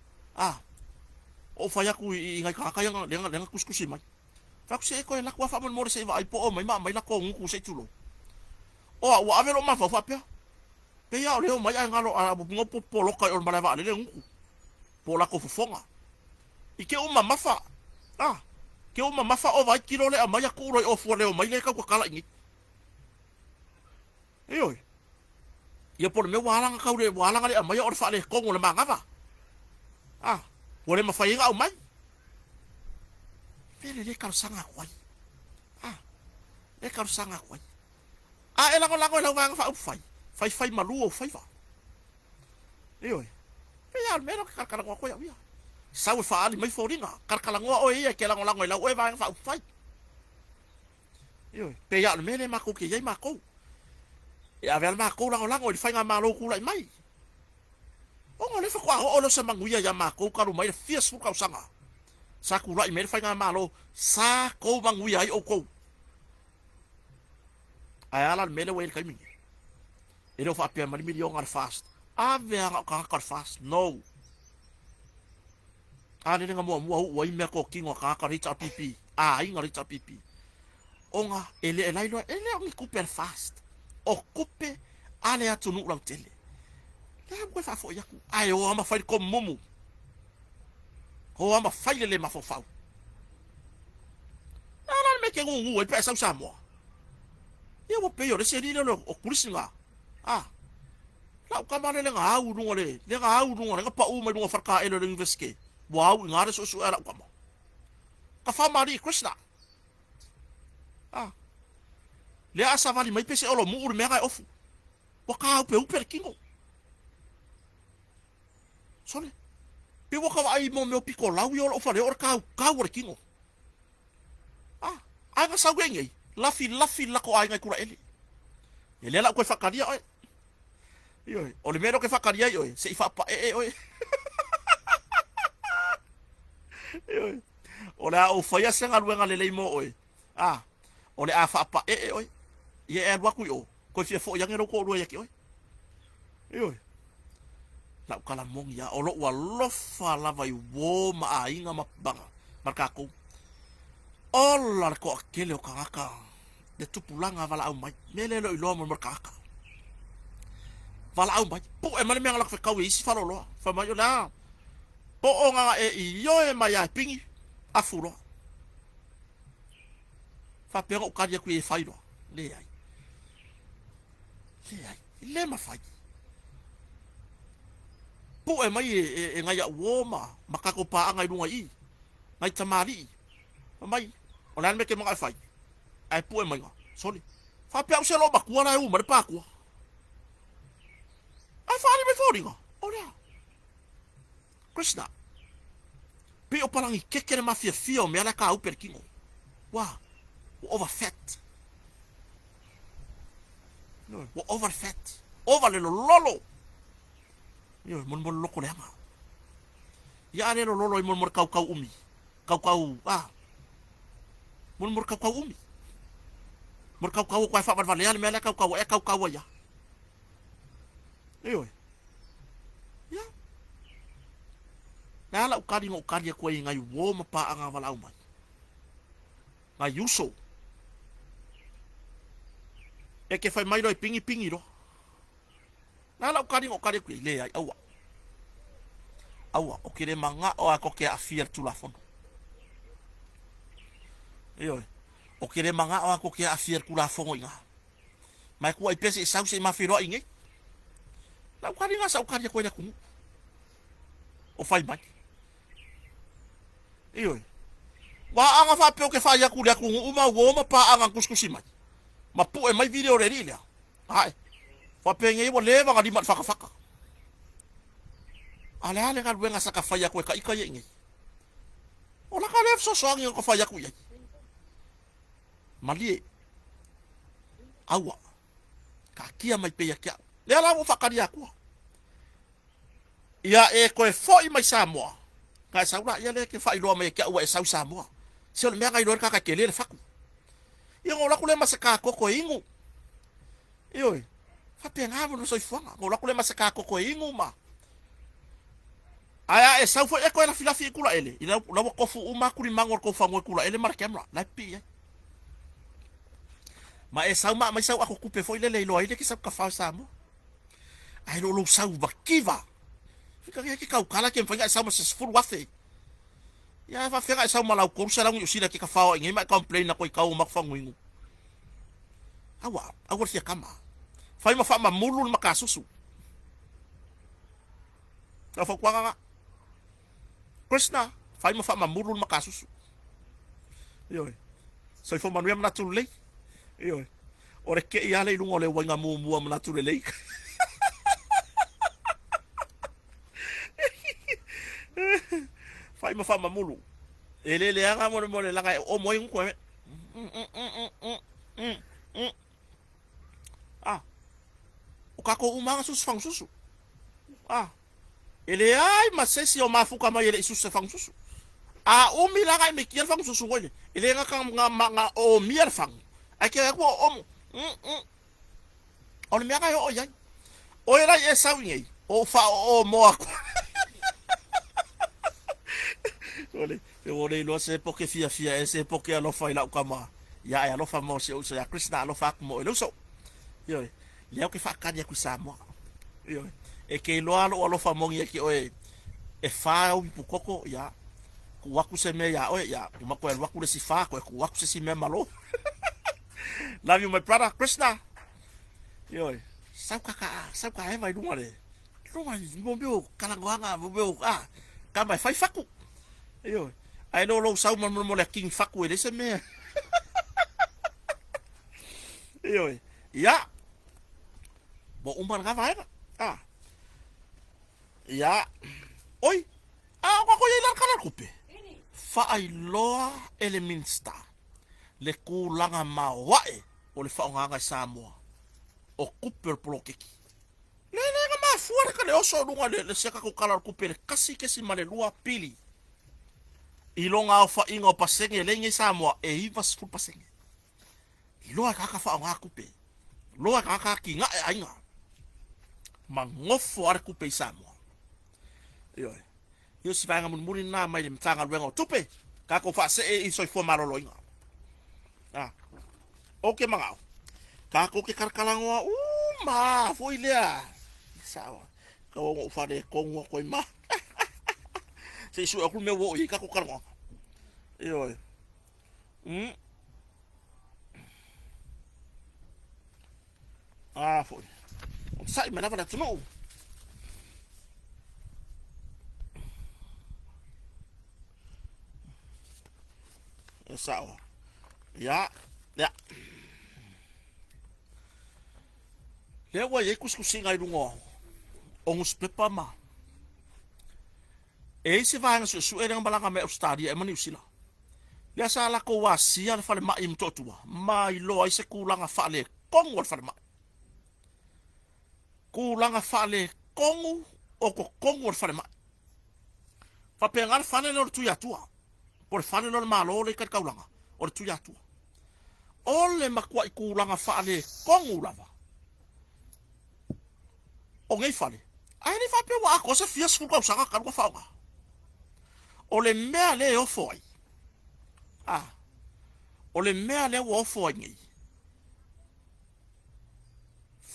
O fai aku I ngai ka yang lenga kuskusi mai. Fa ku se ko la ku fa mon mo se va I po o mai la ko ngu se tulo. O wa avelo ma fa pia. Pe ya le mai ngalo bu ngopo polo ka on malava le ngu. Po la ko fonga. Ike uma mafa. Ke uma mafa o vai kilo le mai ku ro o fo le mai le ka ku kala ngi. Oi. Ia por me walang ka ure walang ale mai or fa le ko ngole mangava. Ole ma fai nga o mai. Pele le ka sanga kwai. Le ka sanga kwai. E la ko wanga fa fai. Fai malu o fai va. Oi. Pe ya me ro ka ko ya. sau fa ali mai foringa kalkalangoa o ia ke lango e lau e va fa fai yo pe ya mele ma ko ke ye ma ko ya ver ma ko lango i fainga ma lo ku lai mai o ngole fa kwa o lo sa manguia ya ma ko ka ru mai Facebook ka usanga sa ku lai mele fainga ma lo sa ko manguia ai o ko ai ala mele we ka mi e no fa pe ma million al fast a ver ka fast no a ni nga mo o i me ko kingo ka richa pipi a inga richa pipi onga ele lailo ele o kupe fast o kupe ale atu nu lang tele la mo fa fo yaku ai o ama fai ko mumu o ama fai le ma fo fa ala me ke ngu e pesa sa mo e wo pe yo se ri lo o kurisinga ah la ka ma le nga au nu le nga au nu nga pa u me nu farka ele le inveske wow ngare so era ka mo ka fa mari krishna ah le asa vali mai pese olo mu ur mega ofu waka pe uper kingo sole pe waka ai mo me piko lau yo o fare or ka ur kingo ah ai ga sa gwengi lafi la ko ai ngai kura ele la ko fakaria oi yo o le mero ke fakaria yo se fa pa oi yo ora o faya senga luenga le mo oi ah ole a fa pa oi ye e wa ku yo ko fi fo yang ero ko ro ya ki oi yo la kala mong ya olo wa lo fa la vai wo ma ainga ma banga marka ko ola ko akele o kaka de tupulanga vala au mai mele lo ilo mo marka ka vala au mai po e male me ngala fa kawi si fa lo fa ma yo la po o nga e yo e mai a pingi a furo fa pero ka dia ku e fairo le ai le ma fai po e mai e ngai a woma makako pa anga i runga i ngai tamari mai ona me ke mga fai ai po e mai soli fa pe se lo bakua na u mar pa ku ai fa ni me foringa ora krishna pe o palangi kekere mafia fio me ala ka u per kingo wa over fat no over fat over le lolo yo mon loko le ama ya le lolo mon kau umi kau ah mon kau umi mon kau ko fa vale ya me ala kau ya yo ya na la ukari ngo ukari ko ngai wo ma pa anga wala umai ngai yuso e ke fai mai roi pingi ro na la ukari ngo ukari ko le ai awa o kire manga o ako ke afia tu la fono yo o kire manga o ako ke afia ku la fono inga mai ku ai pese sau se ma firo inge la ukari nga sa ukari ko ya ku o fai mai iyo wa anga fa pe ke fa ya ku le ku uma wo ma pa anga kuskusi mai ma pu e mai video re rile ai fa pe nge bo leva ga di mat faka ale ga wenga saka fa ya ku ka ika ye nge ola ka lef so ngi ko fa ya ku ye mali awa ka kia mai pe ya kia le ala mo fa ka dia ku ya e ko e foi mai Samoa ka saura ya le ke fai lo mai ke wa sau Samoa se le mega ilo ka ke le faku yo ngola kule masaka ko ingu yo fa pe nga no so fanga ngola kule masaka ko ingu ma aya e sau fo e ko la fila fi kula ele ina la ko fu uma kuli mangor ko fango kula ele mar kemra la pi ma e sau ma mai sau ako kupe foi le lo ile ke sa ka fa Samoa ai lo sau bakiva fica que kau kala ke fanga sa mas fur wafe ya fa fega sa malau ko sa lang usila ke ka fa ngi ma complain na ko kau mak fanguingu awa sia kama fa ma fa ma mulul makasusu fa kwa krishna fa ma fa ma mulul makasusu yo so fo manuem na tu le yo ore ke ya le lungo le wanga mu na tu le fai ma fa mamulu ele le anga mo le langa o mo ngu ko ah o ka ko umanga sus fang susu ah ele ai ma se si o mafuka ma ele sus fang susu a umi langa me kiel fang susu wole ele nga o mier fang ake ko o o me aga o ya o era e sawi o fa o mo ako ole lo se porque fia ese porque alo fa ila kama ya alo fa mo se o ya krishna alo fa mo lo so yo le que fa kanya ku samo yo e que lo alo fa mo ye que o e fa o pukoko ya ku waku se me ya o ya ku mako el waku si fa ku waku se si me malo love you my brother krishna yo sa ka e vai dumare mo bio kalangwanga mo bio kama fai faku yo ai no lo sau man mo le king faku ele se me yo ya bo umban ga vai ya oi ko ye lar kana kupe fa ai loa eleminsta le kulanga mawae o le fa nga samoa o kupe pro keki le nga ma fuara ka le oso lunga le se ka ko kala kupe kasi kesi male lua pili ilonga o fa ingo pasenge lengi samoa e ivas fu pasenge loa ka fa nga kupe loa ka ki nga ainga mangofo ar kupe samoa yo si vanga mun muri na mai le mtanga luenga tupe ka ko fa se e so fo malo loinga oke mangao ka ko ke karkalangoa ma foi lea sawa ka o fa de kongo ko ma se su aku me wo i ka ko karmo yo foi sai me lava da tuno sawa ya le wa ye kuskusinga i lungo ongus pepa ma e se va nga su e balanga me Australia e mani usila le sa la ko wa sia le fale mai mtotua mai lo ai se kulanga fale kongo fale mai kulanga fale kongo o ko kongo fale mai fa pengar fale lo tu ya tua por fale lo malo le ka kaulanga o tu ya tua ole makwa i kulanga fale kongo lava o ngai fale ai ni fa pe wa ko se fias fu ko saka ka ko fa o le mea le o foi o le mea le o foi ngi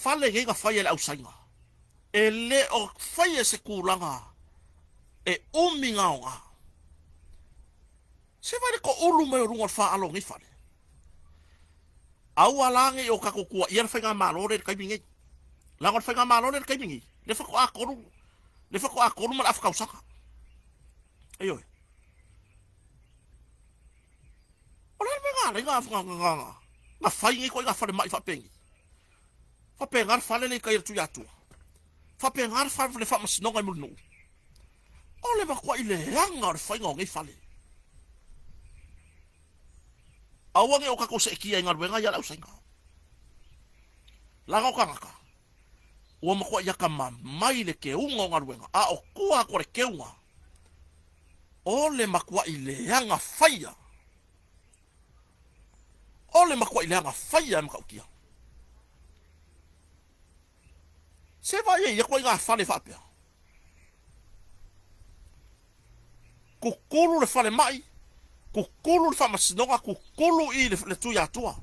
fale ngi ka fai le ausainga e le o fai se kulanga e uminga onga se vai ko ulu me runga fa alo ngi fale au alange o ka ko kua ia fa nga malo le kai bingi la ko fa nga malo le kai bingi le fa ko akoru ma afka usaka ayo ole me nga nga fai ko nga fale mai fa pengi fa pengar fale le kai tu ya tu fa pengar fa le fa mas no ga mu no ole ba ko ile hanga fa nga fale awange o ka ko se kia ngar wenga ya la usenga la ko ka o ma ko ya kama mai le ke unga ngar wenga o kua ko le ke unga ole makwa ile hanga faya ole makwa ile hanga faya mka ukia se va ye ko nga fale fa pe kukulu le fale mai kukulu le fa masinoga kukulu i le tu ya tua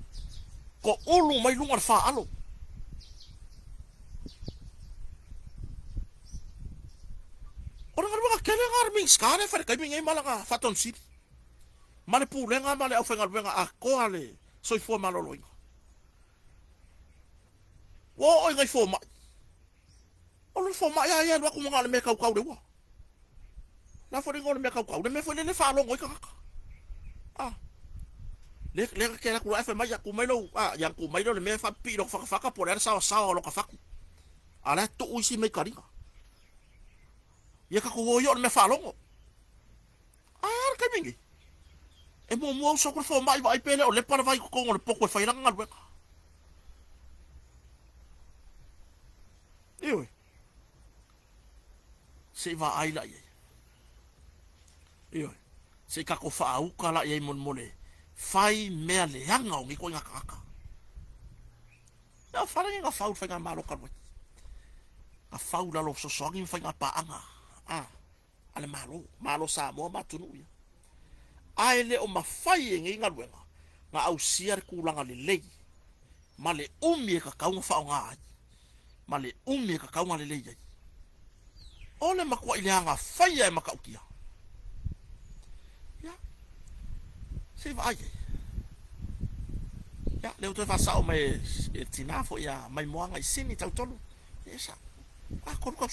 ko ulu mai lunga fa alo orang ngar kele ngar ming skane fa kai ming malanga faton si male pulenga male au fengar benga a ko ale soi fo malolo inga wo ngai fo ma o fo ma ya wa ku ngale me kau de wa la fo ngol me kau de me fo le fa lo ngoi ka le ke la ku fa ma ya ku mai lo yang ku mai lo le me fa pi lo fa ka por sa lo ka fa ku ala to usi me karinga ye ka ko yo me fa longo kai mingi. E mo so ko fo mai vai pele o le para vai ko ngol poko fai ranga we. Iwe. Se va ai la ye. Iwe. Se ka ko fa au kala ye mon mole. Fai mea le hanga o ngi ko nga kaka. Ya fara nga fau fai nga malo karwe. A fau la lo so so ngi fai nga paanga. Ale malo sa mo matunu ya. Ai le o mafai ngi nga wenga. Nga au siar kulanga le lei. Ma le umi ka kaunga fa nga. Ma le umi ka kaunga le lei. Ole makua ile hanga fai e makaukia. Ya. Se vai. Ya, leo te fa sa o mai tinafo ya mai moanga I sini tau tolu. Esa. Akor ko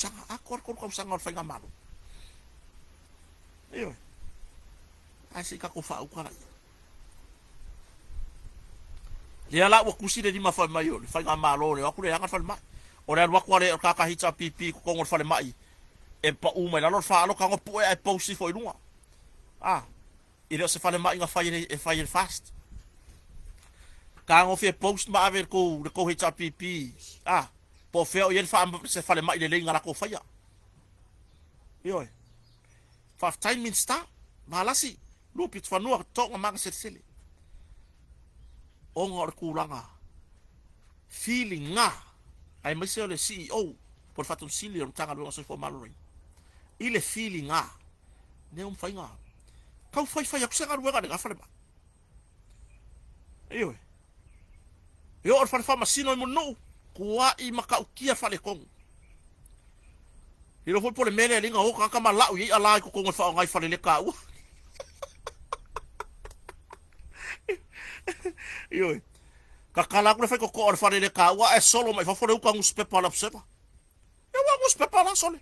sanga o fainga malo. Iyo. Asi ka ko fa u kara. Le ala wa kusire di mafa mai o fainga malo le akure anga fa mai. Ora al wakwale o kaka hita pipi ko ngol fa mai. E pa u mai la lo fa lo ka ngo pu e posi fo ilunga. Ile se fa mai nga fa fast. Kango fe post ma aver ko hita pipi. Po feo yen fa se fa mai le ngara ko fa ya. Yo. 5 time min sta. Malasi. Lupit fa no to nga mang sele. Ongor kulanga. Feeling nga. Ai mai se le CEO por fatun sili on tanga lo so fo malori. Ile feeling nga. Ne fa nga. Kau fa ya kusenga ruega de gafa le ba. Yo. Yo or fa masino mo no. Kua I makaukia fale kong. Hilo foi por mele linga o ka mala u ala ko kong fa ngai fale le ka u. Yo. Kakala ko fa ko or fale le ka u e solo mai fa fore u ka ngus pepa la sepa. Eu wa ngus pepa la sole.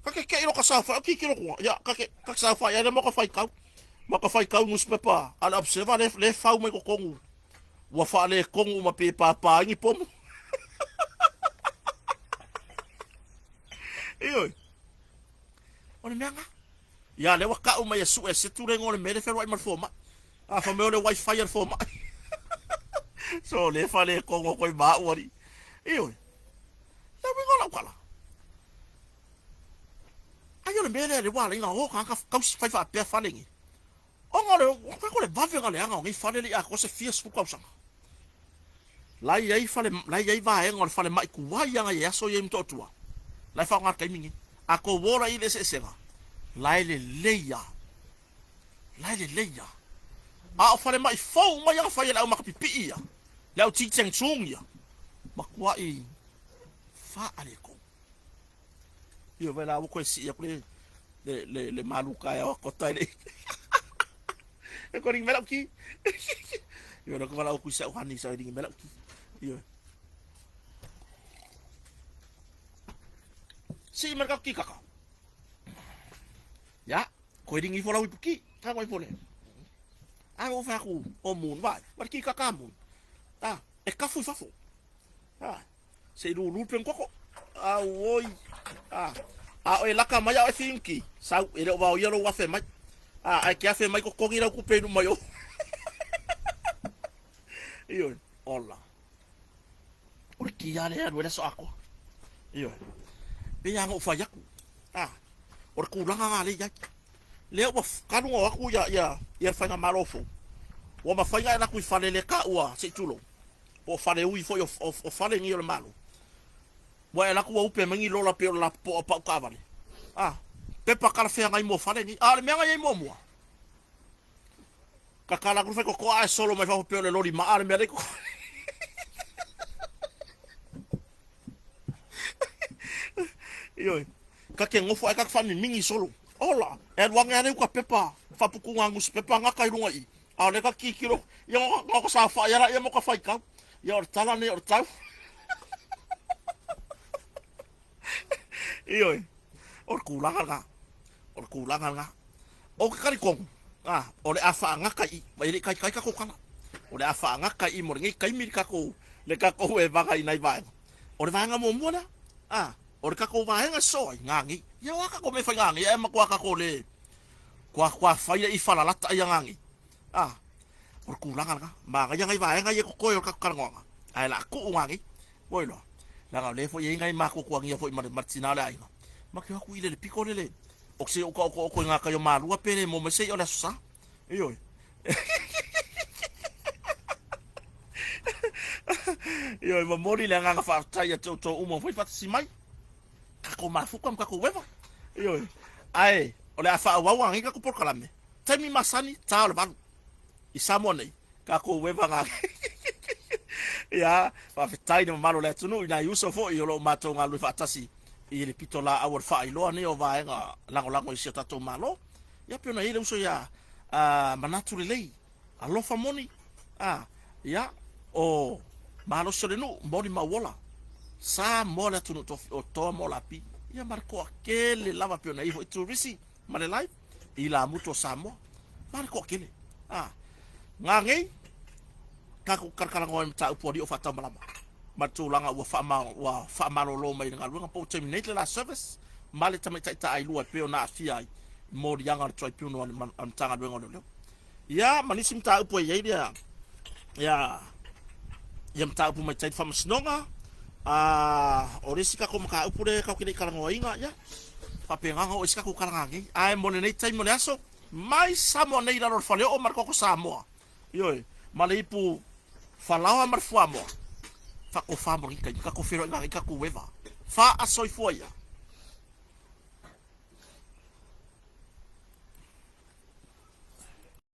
Ka ke ilo ka sa fa ki kilo ko. Ya ka sa fa ya le mo ka fa ka. Mo ka fa ka ngus pepa ala observa le fa u mai ko kong. Wa fa le kong ma pepa pa ngi pom. Iyo. Ona menga. Ya le waka o mai su e se tu rengo le mere fe mai fo ma. Fa me le wifi fo ma. So le fa le ko ko ba ori. Iyo. Ya we gola kala. Ayo le mere le wala inga ho ka fa fa pe fa lengi. O ngole ko le ba ve ngale anga ngi fa le ya ko se fies fu ko sa. Lai ai va e ngol fa le mai ku wa yanga ya so yem to tua. Lai fa ngar kai mingi. Ako wora I le se sega. Lai le leia. O fa le mai fo mai ya fa ya ma pipi ya. La o ti tseng chung ya. Makua I fa ale ko. Yo vela o ko si ya le maluka ya ko tai le. E ko ring mela ki. Yo no ko mala o ku sa o hani sa ring mela ki. Yo. Si mereka ki kaka. Ya, ko ringi fola wipuki, ka ko fole. O fa ku o mun vai, war ki kaka mun. E ka fu fafo. Se lu pen koko. Oi. O e laka mai o finki. Sau e o va o yero wa fe mai. Ai ki a fe mai ko ngira ku pe no mai o. Iyo, olla. Porque ya le no so ako. Iyo. Be yang o fa yaku. Or kulanga ngale ya. Le o kanu o aku ya fa nga malofo. O ma fa nga na ku fa le ka wa se tulo. O fa le ui fo o fa le ngi o malo. Wa ela ku o pe mangi lola pe la po pa ka vale. Pe pa kala fe nga mo fa le ni. Le me nga ye mo mo. Kakala ku fa ko a solo mai fa pe le lori ma me le ko. Yo, kake ngofo ai kaka fami mingi solo. Ola, e wanga ane ka pepa, fa puku ngangus pepa nga kai runga I. Le ka kikiro, ya ngo sa fa ya ya mo ka fai ka. Ya or tala ne or tau. Iyo. Or kulanga nga. O ka kari kong. O le afa nga kai, mai le kai ka ko kana. O le afa nga kai mo ngi kai mi ka ko. Le ka ko e baka I nai vai. O le vanga mo mo na. Or ka ko vahenga soi ngangi ya waka ko me fa ngangi e makwa ka ko le kwa faia I falalata ia ngangi or kulangan ka ma ga ngai va ngai ko ko ka karangonga ai la ku ngangi boilo la ga le fo ye ngai ma ko ko ngia fo martina le ai ma ke ku ile le piko le o se o ko nga ka yo malua pele mo me se o la sa io io ma mori le nga fa tai to umo foi fa si mai ka ko ma fu kam ka ko weva io ai o le afa wa wa ngi ka ko por kalame temi masani ta le ban I samone ka ko weva nga ya fa tai no malo le tunu ina yuso fo I lo mato nga lu fa tasi I le pitola awor fa I lo ani o va nga lango I se tato malo ya pe na ile uso ya manatu lei alo fa moni ya o malo so le no moni ma wola sa mola tunu to mola pi ya marco aquele lava pe na I fo turisi ma le live I la muto samo marco aquele ngangei ka ku karkalango mta upodi o fata malama matulanga wa fa malolo mai nga lunga po terminate la service male tamita ai lua pe na fia modi yanga tribunal am tanga lunga lo ya manisi mta upo ye ya mta upo mai tai fam snonga orisika ko maka upure ka kini kalango inga ya fa penganga o isika ku kalangangi ai mone nei tai mone aso mai samo nei la ro fale o marco ko samo Yoi, malaipu falawa marfuamo. Fa ko fa mo ka ko fero nga ka ko weva. Fa asoi foia.